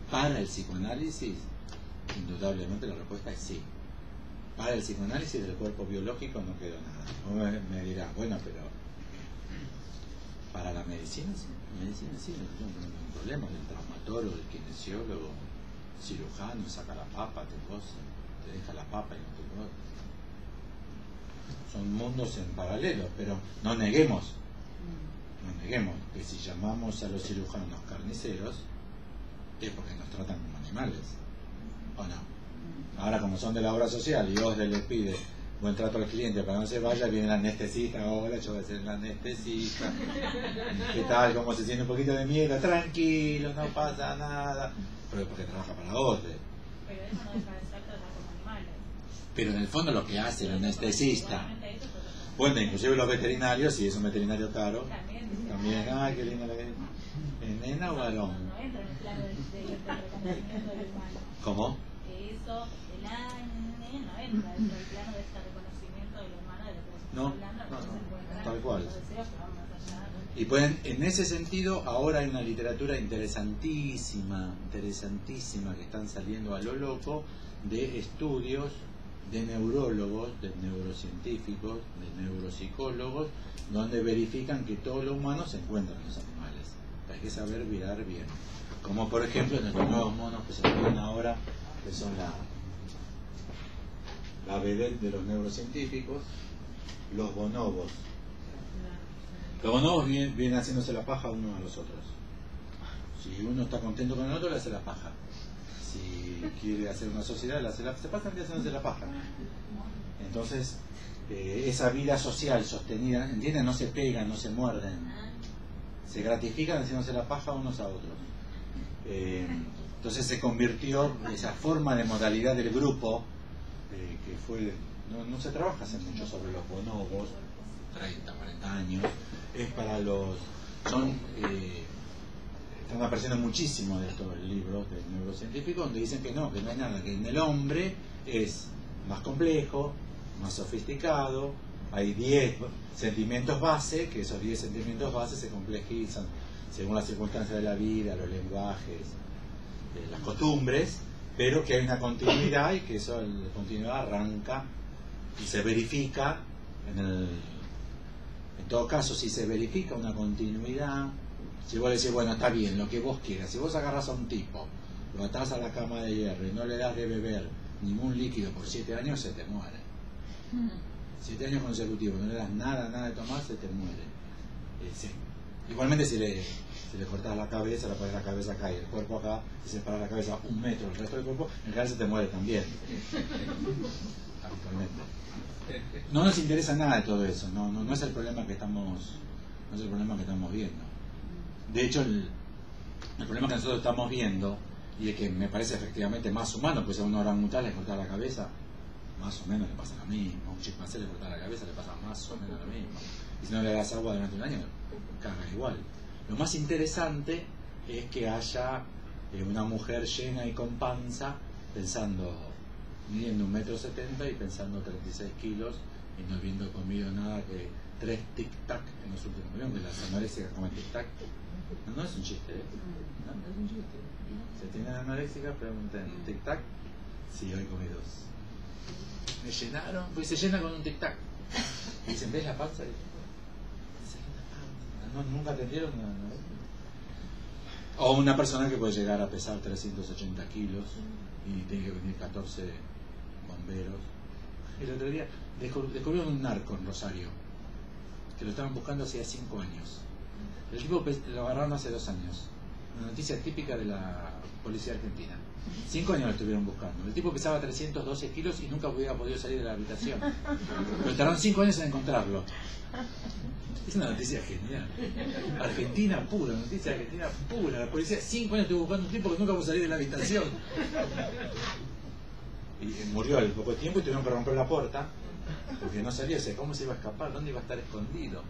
para el psicoanálisis indudablemente la respuesta es sí. Para el psicoanálisis del cuerpo biológico no quedó nada. Me dirá, bueno, pero para la medicina sí, no tengo ningún problema. El traumatólogo, el kinesiólogo, cirujano, saca la papa, te cosa, te deja la papa y no te cosa. Son mundos en paralelo, pero no neguemos que si llamamos a los cirujanos carniceros es porque nos tratan como animales, ¿o no? Ahora, como son de la obra social y OSDE les pide buen trato al cliente para que no se vaya, viene el anestesista, hola, yo voy a ser el anestesista, ¿qué tal? ¿Cómo se siente? Un poquito de miedo, tranquilo, no pasa nada, pero porque trabaja para OSDE. Pero eso no deja de ser tratar como animales. Pero en el fondo lo que hace el anestesista, bueno, inclusive los veterinarios, si es un veterinario caro, también, ay, qué linda la que es, nena o varón. No entra en el plano del reconocimiento del humano. ¿Cómo? Que eso, el ANE no entra dentro del plano de este reconocimiento del humano de lo que estamos hablando, entonces se encuentran tal cual. los deseos que van más allá. Y pueden, en ese sentido, ahora hay una literatura interesantísima que están saliendo a lo loco, de estudios de neurólogos, de neurocientíficos, de neuropsicólogos, donde verifican que todo lo humano se encuentra en los animales. Hay que saber mirar bien. Como por ejemplo en estos nuevos monos que se estudian ahora, que son la vedette de los neurocientíficos, los bonobos. Los bonobos vienen haciéndose la paja unos a los otros. Si uno está contento con el otro, le hace la paja. Si quiere hacer una sociedad, se pasan días haciéndose la paja. Entonces, esa vida social sostenida, ¿entienden? No se pegan, no se muerden. Se gratifican haciéndose la paja unos a otros. Entonces se convirtió esa forma de modalidad del grupo, que fue, no se trabaja hace mucho sobre los bonobos, 30, 40 años, es para los, están apareciendo muchísimo de estos libros de neurocientíficos donde dicen que no hay nada, que en el hombre es más complejo, más sofisticado, hay 10 sentimientos base, que esos 10 sentimientos base se complejizan según las circunstancias de la vida, los lenguajes, las costumbres, pero que hay una continuidad y que eso, la continuidad arranca y se verifica en todo caso, si se verifica una continuidad, si vos le decís, bueno, está bien, lo que vos quieras, si vos agarras a un tipo, lo atás a la cama de hierro y no le das de beber ningún líquido por 7 años, se te muere. 7 años consecutivos, no le das nada de tomar, se te muere. Sí. Igualmente si le cortas la cabeza, le pones la cabeza acá y el cuerpo acá, y separas la cabeza 1 metro del resto del cuerpo, en realidad se te muere también. Habitualmente. No nos interesa nada de todo eso, no es el problema que estamos viendo. De hecho, el problema que nosotros estamos viendo, y el que me parece efectivamente más humano, pues a un orangután le cortar la cabeza, más o menos le pasa lo mismo, a un chimpancé le cortar la cabeza le pasa más o menos lo mismo, y si no le das agua durante un año, caga igual. Lo más interesante es que haya una mujer llena y con panza, midiendo 1,70 m y pesando 36 kilos y no habiendo comido nada que 3 tic-tac en los últimos años, que las anoréxicas comen tic-tac. No es un chiste, no es un chiste. Si tienen anoréxicas, pregunten tic-tac. Sí, hoy comí 2. me llenaron, pues se llena con un tic-tac. Y dicen, ¿ves la panza? No, nunca atendieron nada. O una persona que puede llegar a pesar 380 kilos y tiene que venir 14 bomberos. El otro día descubrieron un narco en Rosario, que lo estaban buscando hacía 5 años. El tipo lo agarraron hace 2 años. Una noticia típica de la policía argentina. 5 años lo estuvieron buscando. El tipo pesaba 312 kilos y nunca hubiera podido salir de la habitación. Pero tardaron 5 años en encontrarlo. Es una noticia genial. Argentina pura, noticia argentina pura. La policía 5 años estuvo buscando un tipo que nunca pudo salir de la habitación. Y murió al poco tiempo y tuvieron que romper la puerta porque no salía. O sea, ¿cómo se iba a escapar? ¿Dónde iba a estar escondido?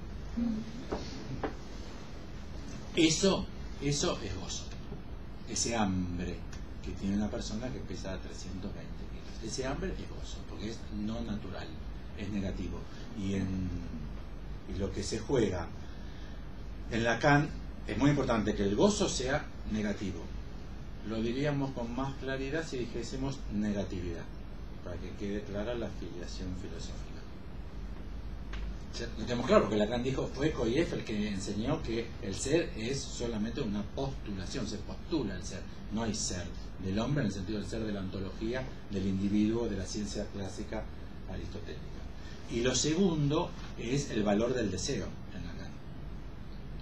Eso es gozo. Ese hambre que tiene una persona que pesa 320 kilos. Ese hambre es gozo, porque es no natural, es negativo. Y lo que se juega en Lacan es muy importante que el gozo sea negativo. Lo diríamos con más claridad si dijésemos negatividad, para que quede clara la filiación filosófica. Lo tenemos claro, porque Lacan dijo, fue Koyev el que enseñó que el ser es solamente una postulación, se postula el ser, no hay ser del hombre en el sentido del ser de la ontología, del individuo, de la ciencia clásica aristotélica. Y lo segundo es el valor del deseo en Lacan.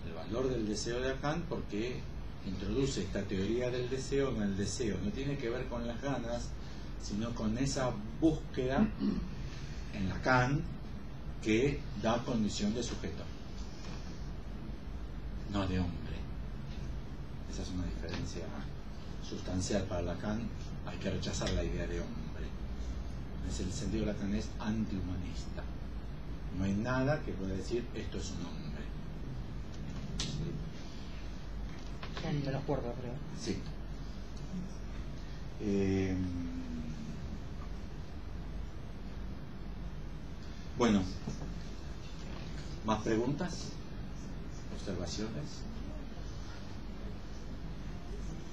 El valor del deseo de Lacan porque introduce esta teoría del deseo en el deseo. No tiene que ver con las ganas, sino con esa búsqueda en Lacan que da condición de sujeto, no de hombre. Esa es una diferencia sustancial para Lacan. Hay que rechazar la idea de hombre. En el sentido de Lacan es antihumanista. No hay nada que pueda decir esto es un hombre. ¿Sí? Me lo acuerdo, creo. Sí. Bueno, ¿más preguntas? ¿Observaciones?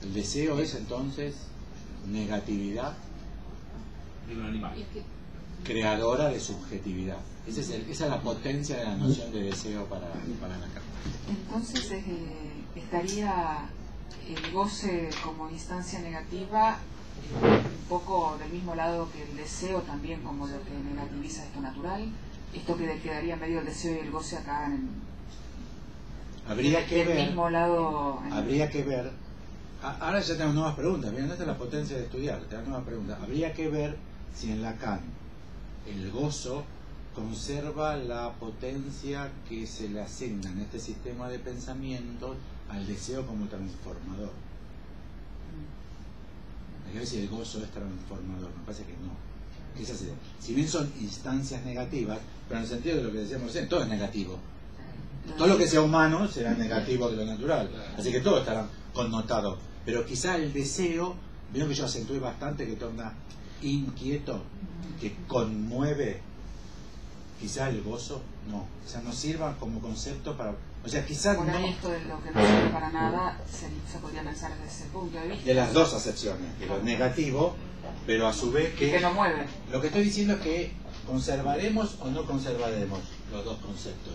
El deseo es entonces negatividad creadora de subjetividad. Esa es la potencia de la noción de deseo para Lacan. Entonces estaría el goce como instancia negativa un poco del mismo lado que el deseo, también como lo que negativiza esto natural. Esto que quedaría medio el deseo y el goce acá en habría que ver, mismo lado. Habría que ver. Ahora ya tenemos nuevas preguntas. Miren, esta es la potencia de estudiar. Tenemos nuevas preguntas. Habría que ver si en Lacan el gozo conserva la potencia que se le asigna en este sistema de pensamiento al deseo como transformador. Hay que ver si el gozo es transformador. Me parece que no. Quizás, si bien son instancias negativas, pero en el sentido de lo que decíamos recién, todo es negativo. Todo lo que sea humano será negativo de lo natural. Así que todo estará connotado. Pero quizá el deseo, veo que yo acentué bastante, que torna inquieto, que conmueve. Quizá el gozo no. O sea, no sirva como concepto para... O sea, quizás por ahí no... esto de lo que no sirve para nada se podría pensar desde ese punto de vista. De las dos acepciones, que lo negativo, pero a su vez que no mueve. Lo que estoy diciendo es que conservaremos o no conservaremos los dos conceptos.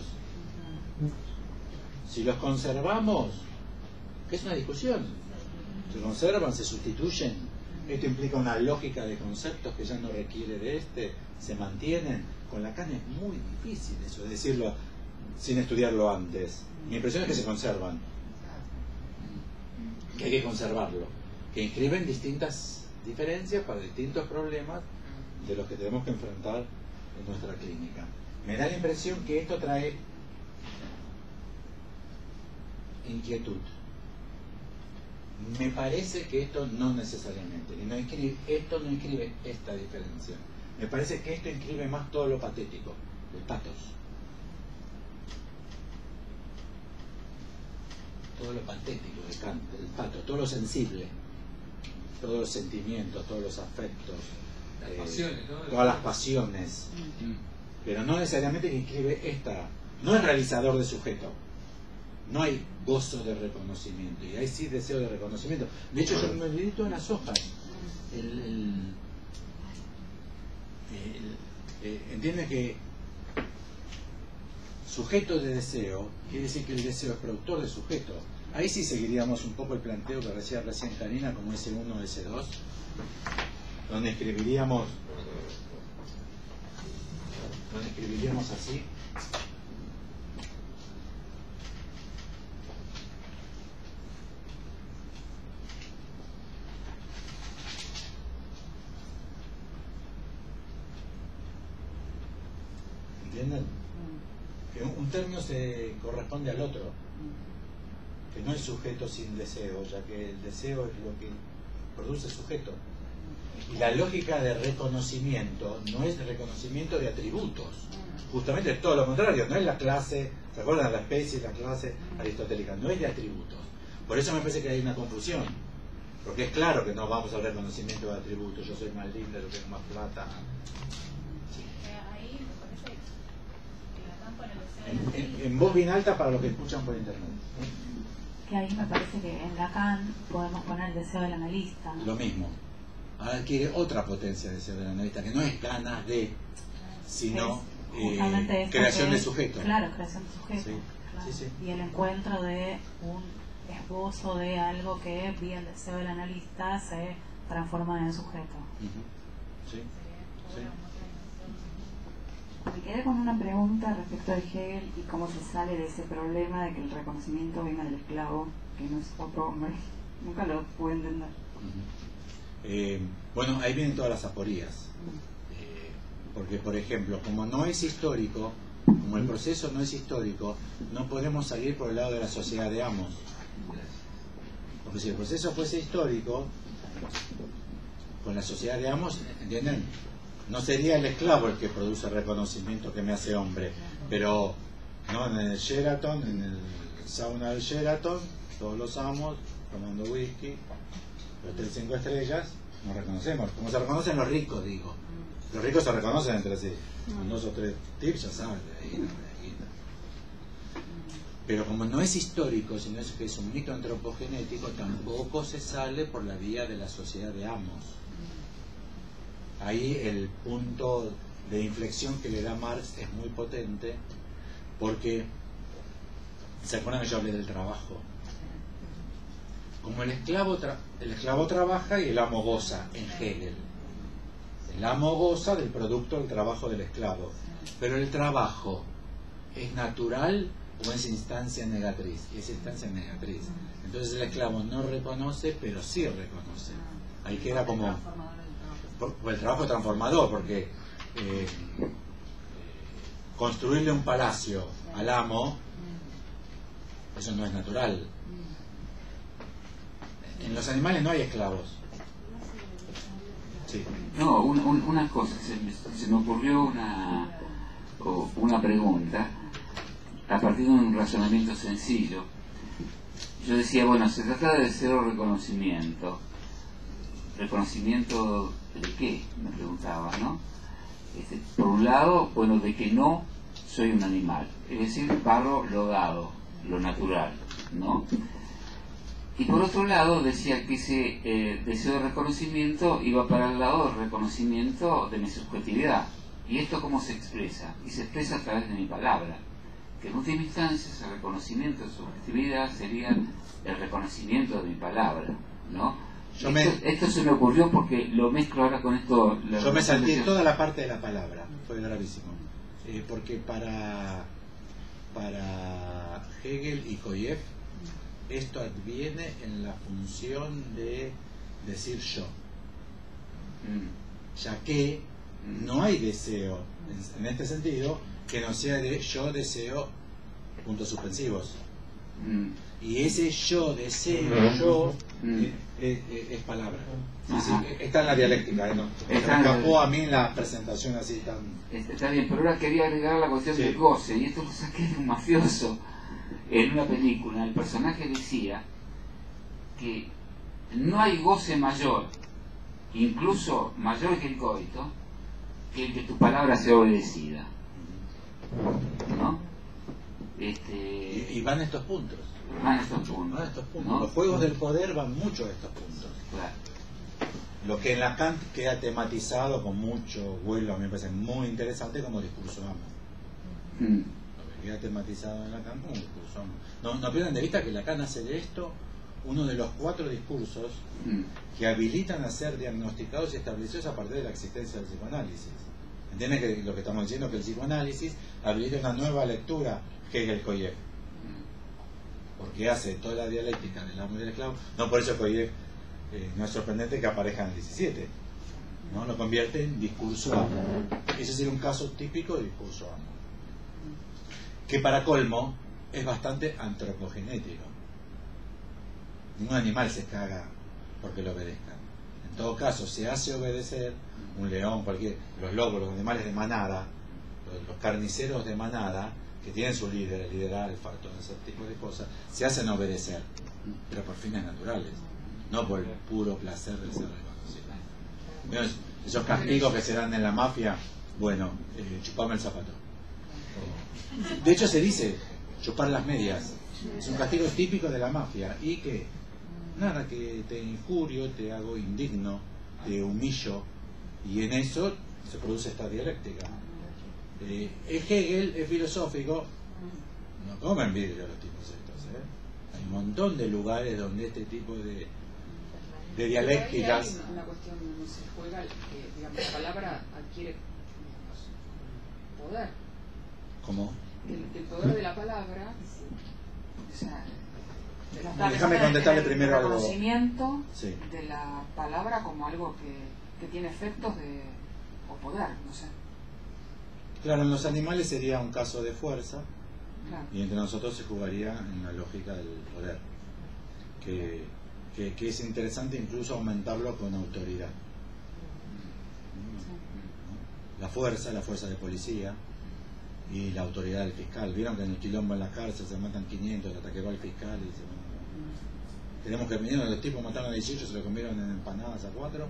Si los conservamos, que es una discusión, se conservan, se sustituyen, esto implica una lógica de conceptos que ya no requiere de se mantienen. Con Lacan es muy difícil eso, de decirlo sin estudiarlo antes. Mi impresión es que se conservan, que hay que conservarlo, que inscriben distintas diferencias para distintos problemas de los que tenemos que enfrentar en nuestra clínica. Me da la impresión que esto trae inquietud. Me parece que esto no necesariamente, esto no inscribe esta diferencia. Me parece que esto inscribe más todo lo patético, el patos. Todo lo patético de Kant, el pato, todo lo sensible, todos los sentimientos, todos los afectos, las pasiones, ¿no? Todas las pasiones. Pero no necesariamente que inscribe esta, no es realizador de sujeto. No hay gozo de reconocimiento, y hay sí deseo de reconocimiento. De hecho, yo me leí todas las hojas. entiende que sujeto de deseo quiere decir que el deseo es productor de sujeto. Ahí sí seguiríamos un poco el planteo que decía recién Karina, como S1 o S2, donde escribiríamos así. ¿Entienden? Que un término se corresponde al otro, que no es sujeto sin deseo, ya que el deseo es lo que produce sujeto. Y la lógica de reconocimiento no es reconocimiento de atributos, justamente es todo lo contrario, no es la clase, ¿se acuerdan? La especie, la clase aristotélica, no es de atributos. Por eso me parece que hay una confusión, porque es claro que no vamos al reconocimiento de atributos, yo soy más lindo, yo tengo más plata. Ahí me parece que Lacan pone el deseo En voz bien alta para los que escuchan por internet. Que ahí me parece que en Lacan podemos poner el deseo del analista. Lo mismo. Ahora adquiere otra potencia de deseo del analista, que no es ganas de, sino creación de sujeto. Claro, creación de sujeto. Sí. Claro. Sí. Y el encuentro de un esbozo de algo que, vía el deseo del analista, se transforma en sujeto. Sí. Sí. Me quedé con una pregunta respecto de Hegel y cómo se sale de ese problema de que el reconocimiento venga del esclavo, que no es otro hombre. Nunca lo pude entender. Bueno, ahí vienen todas las aporías. Porque, por ejemplo, como no es histórico, como el proceso no es histórico, no podemos salir por el lado de la sociedad de amos. Porque si el proceso fuese histórico, con la sociedad de amos, ¿entienden? No sería el esclavo el que produce el reconocimiento que me hace hombre, pero no en el Sheraton, en el sauna del Sheraton, todos los amos tomando whisky, los 5 estrellas, nos reconocemos, como se reconocen los ricos, digo. Los ricos se reconocen entre sí, con 2 o 3 tips ya saben, de ahí. Pero como no es histórico, sino que es un mito antropogenético, tampoco se sale por la vía de la sociedad de amos. Ahí el punto de inflexión que le da Marx es muy potente, porque se acuerdan que yo hablé del trabajo. Como el esclavo trabaja y el amo goza en Hegel. El amo goza del producto del trabajo del esclavo, pero el trabajo es natural o es instancia negatriz. Es instancia negatriz. Entonces el esclavo no reconoce, pero sí reconoce. Ahí queda como el trabajo transformador, porque construirle un palacio al amo, eso no es natural. En los animales no hay esclavos. Sí. No, una cosa, se me ocurrió una pregunta a partir de un razonamiento sencillo. Yo decía, bueno, se trata de cero reconocimiento. ¿Reconocimiento de qué? Me preguntaba, ¿no? Por un lado, bueno, de que no soy un animal, es decir, barro lo dado, lo natural, ¿no? Y por otro lado decía que ese deseo de reconocimiento iba para el lado del reconocimiento de mi subjetividad. ¿Y esto cómo se expresa? Y se expresa a través de mi palabra, que en última instancia el reconocimiento de subjetividad sería el reconocimiento de mi palabra, ¿no? Esto se me ocurrió porque lo mezclo ahora con esto. Yo me salté toda la parte de la palabra, fue gravísimo. Porque para Hegel y Koyev, esto adviene en la función de decir yo, ya que no hay deseo en este sentido que no sea de yo deseo puntos suspensivos, y ese yo deseo yo es palabra. Sí, está en la dialéctica, ¿no? Me escapó a mí en la presentación así tan... Está bien, pero ahora quería agregar la cuestión del goce, y esto lo saqué de un mafioso en una película. El personaje decía que no hay goce mayor, incluso mayor que el coito, que el que tu palabra sea obedecida, ¿no? Y van estos puntos. Van estos puntos. ¿no? Los juegos del poder van mucho a estos puntos. Claro. Lo que en Lacan queda tematizado con mucho vuelo, a mí me parece muy interesante, como discurso amo. Lo que queda tematizado en Lacan como discurso amo. No pierdan de vista que Lacan hace de esto uno de los 4 discursos que habilitan a ser diagnosticados y establecidos a partir de la existencia del psicoanálisis. ¿Entienden que lo que estamos diciendo? Que el psicoanálisis habilita una nueva lectura, Hegel-Koyev. Porque hace toda la dialéctica del amo y del esclavo. No por eso Koyev no es sorprendente que aparezca en el 17. ¿No? Lo convierte en discurso amo. Ese sería un caso típico de discurso amo. Que para colmo es bastante antropogenético. Ningún animal se caga porque lo obedezcan. En todo caso, se hace obedecer un león, los lobos, los animales de manada, los carniceros de manada, que tienen su líder, el líder alfa, todo ese tipo de cosas, se hacen obedecer, pero por fines naturales, no por el puro placer de ser reconocido. Esos castigos que se dan en la mafia, bueno, chupame el zapato. De hecho se dice, chupar las medias, es un castigo típico de la mafia, y que nada, que te injurio, te hago indigno, te humillo, y en eso se produce esta dialéctica. Hegel es filosófico, no comen vidrio los tipos estos, hay un montón de lugares donde este tipo de dialécticas... Hay una cuestión donde se juega, digamos, la palabra adquiere poder. ¿Cómo? El poder de la palabra, o sea, déjame contestarle primero algo. El reconocimiento de la palabra como algo que tiene efectos o poder, no sé. Claro, en los animales sería un caso de fuerza, claro. Y entre nosotros se jugaría en la lógica del poder, que es interesante incluso aumentarlo con autoridad. La fuerza de policía y la autoridad del fiscal. Vieron que en el quilombo en la cárcel se matan 500 hasta que va el fiscal y se... Tenemos que venir, los tipos mataron a 18, se lo comieron en empanadas a 4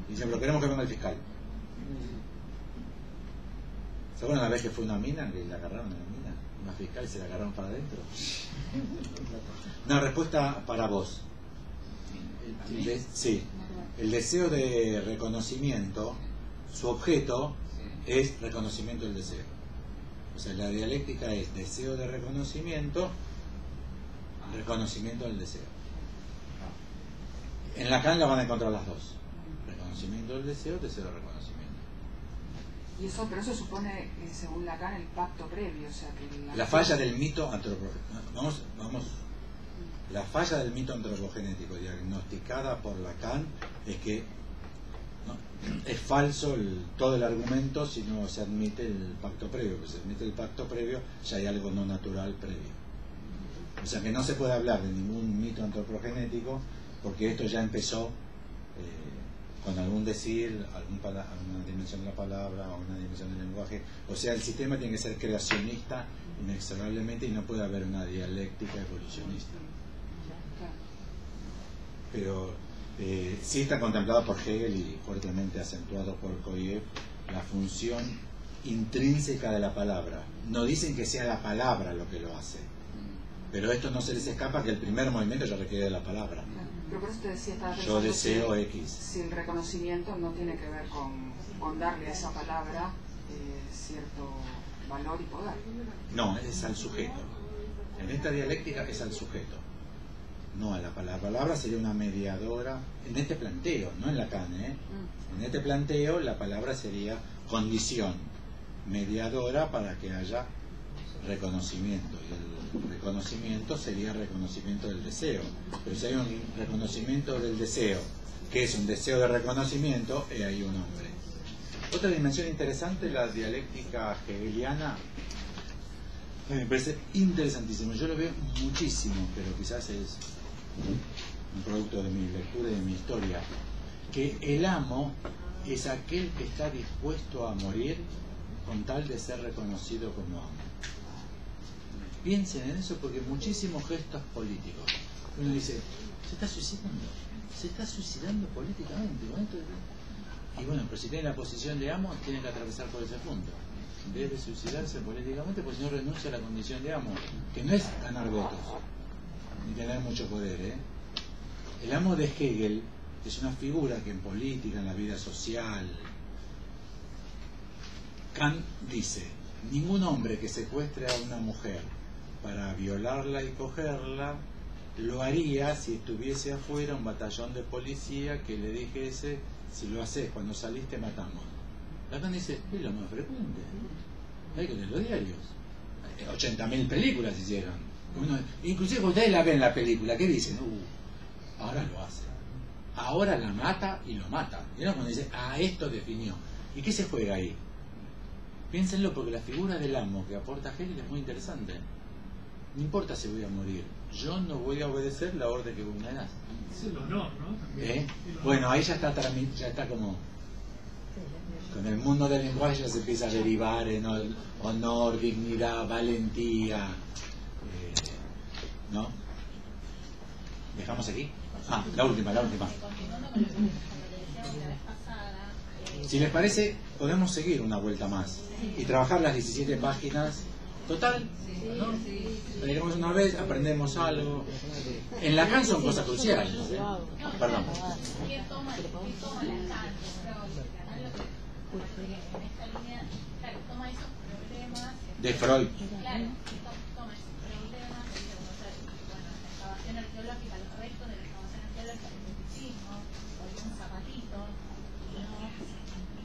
y dicen, pero queremos que venga el fiscal. ¿Se acuerdan la vez que fue una mina que la agarraron en la mina? Una fiscal y se la agarraron para adentro. Una respuesta para vos. Sí, el deseo de reconocimiento, su objeto es reconocimiento del deseo. O sea, la dialéctica es deseo de reconocimiento, reconocimiento del deseo. En Lacan la van a encontrar las dos. Reconocimiento del deseo, deseo de reconocimiento. Pero eso supone, según Lacan, el pacto previo, o sea que la falla del mito la falla del mito antropogenético diagnosticada por Lacan es que es falso todo el argumento si no se admite el pacto previo. Pues si se admite el pacto previo, ya hay algo no natural previo. O sea que no se puede hablar de ningún mito antropogenético porque esto ya empezó con algún decir, alguna dimensión de la palabra o una dimensión del lenguaje. O sea, el sistema tiene que ser creacionista inexorablemente y no puede haber una dialéctica evolucionista. Pero sí está contemplado por Hegel y fuertemente acentuado por Koyev la función intrínseca de la palabra. No dicen que sea la palabra lo que lo hace, pero esto no se les escapa que el primer movimiento ya requiere de la palabra. Pero por eso te decía, yo deseo X. Si el reconocimiento no tiene que ver con darle a esa palabra cierto valor y poder. No, es al sujeto. En esta dialéctica es al sujeto, no a la palabra. La palabra sería una mediadora en este planteo, no en Lacan, En este planteo la palabra sería condición mediadora para que haya reconocimiento, y el reconocimiento sería reconocimiento del deseo. Pero si hay un reconocimiento del deseo que es un deseo de reconocimiento, hay un hombre. Otra dimensión interesante, la dialéctica hegeliana, me parece interesantísimo. Yo lo veo muchísimo, pero quizás es un producto de mi lectura y de mi historia, que el amo es aquel que está dispuesto a morir con tal de ser reconocido como amo. Piensen en eso, porque muchísimos gestos políticos, uno dice, se está suicidando políticamente, y bueno, pero si tiene la posición de amo, tiene que atravesar por ese punto. Debe suicidarse políticamente, porque si no renuncia a la condición de amo, que no es ganar votos ni tener mucho poder. El amo de Hegel es una figura que en política, en la vida social, Kant dice, ningún hombre que secuestre a una mujer para violarla y cogerla, lo haría si estuviese afuera un batallón de policía que le dijese, si lo haces cuando saliste matamos. Lacan dice, es lo más frecuente, hay que leer los diarios, 80.000 películas hicieron. Inclusive cuando ustedes la ven la película, ¿qué dicen? Ahora lo hace, ahora la mata y lo mata. ¿Vieron cuando dice, esto definió? ¿Y qué se juega ahí? Piénsenlo, porque la figura del amo que aporta Hegel es muy interesante. No importa si voy a morir, yo no voy a obedecer la orden que vos me das. Es el honor, ¿no? Bueno, ahí ya está como... Con el mundo del lenguaje ya se empieza a derivar en honor, dignidad, valentía. ¿No? ¿Dejamos aquí? La última. Si les parece, podemos seguir una vuelta más y trabajar las 17 páginas. Total, ¿no? Leemos una vez, aprendemos algo. En Lacan son cosas cruciales. Perdón. De Freud. Claro, toma esos problemas, la excavación arqueológica, los restos de la excavación arqueológica, el feticismo, o un zapatito, y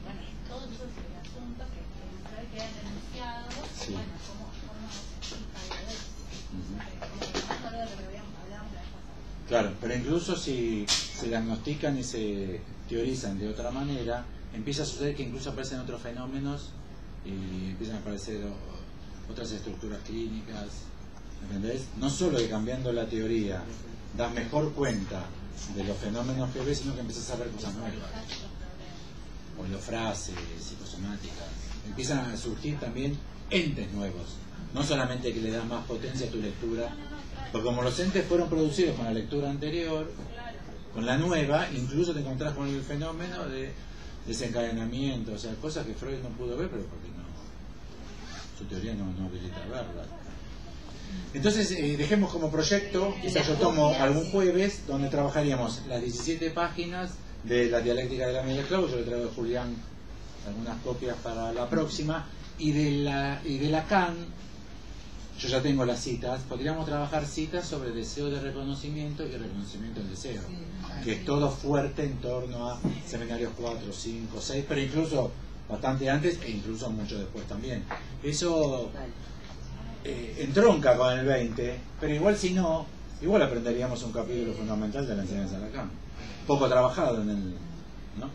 bueno, todos esos asuntos que Freud queda denunciado, sí. Bueno, como se explica de eso, como de lo que hablábamos la vez pasada. Claro, pero incluso si se diagnostican y se teorizan de otra manera, empieza a suceder que incluso aparecen otros fenómenos y empiezan a aparecer otras estructuras clínicas, ¿entendés? No solo que cambiando la teoría das mejor cuenta de los fenómenos que ves, sino que empiezas a ver cosas nuevas. O frases psicosomáticas. Empiezan a surgir también entes nuevos. No solamente que le das más potencia a tu lectura, porque como los entes fueron producidos con la lectura anterior, con la nueva, incluso te encontrás con el fenómeno de desencadenamiento, o sea, cosas que Freud no pudo ver, pero porque no, su teoría no habilita verla. Entonces, dejemos como proyecto, quizás yo tomo algún jueves, donde trabajaríamos las 17 páginas de la dialéctica de la media esclavo. Yo le traigo a Julián algunas copias para la próxima, y de Lacan, yo ya tengo las citas. Podríamos trabajar citas sobre deseo de reconocimiento y reconocimiento del deseo, que es todo fuerte en torno a seminarios 4, 5, 6, pero incluso bastante antes e incluso mucho después también. Eso entronca con el 20, pero igual si no, igual aprenderíamos un capítulo fundamental de la enseñanza de Lacan, poco trabajado en el... ¿no?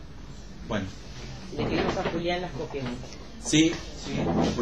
Bueno. Le queremos a Julián las copias. Sí, Julián.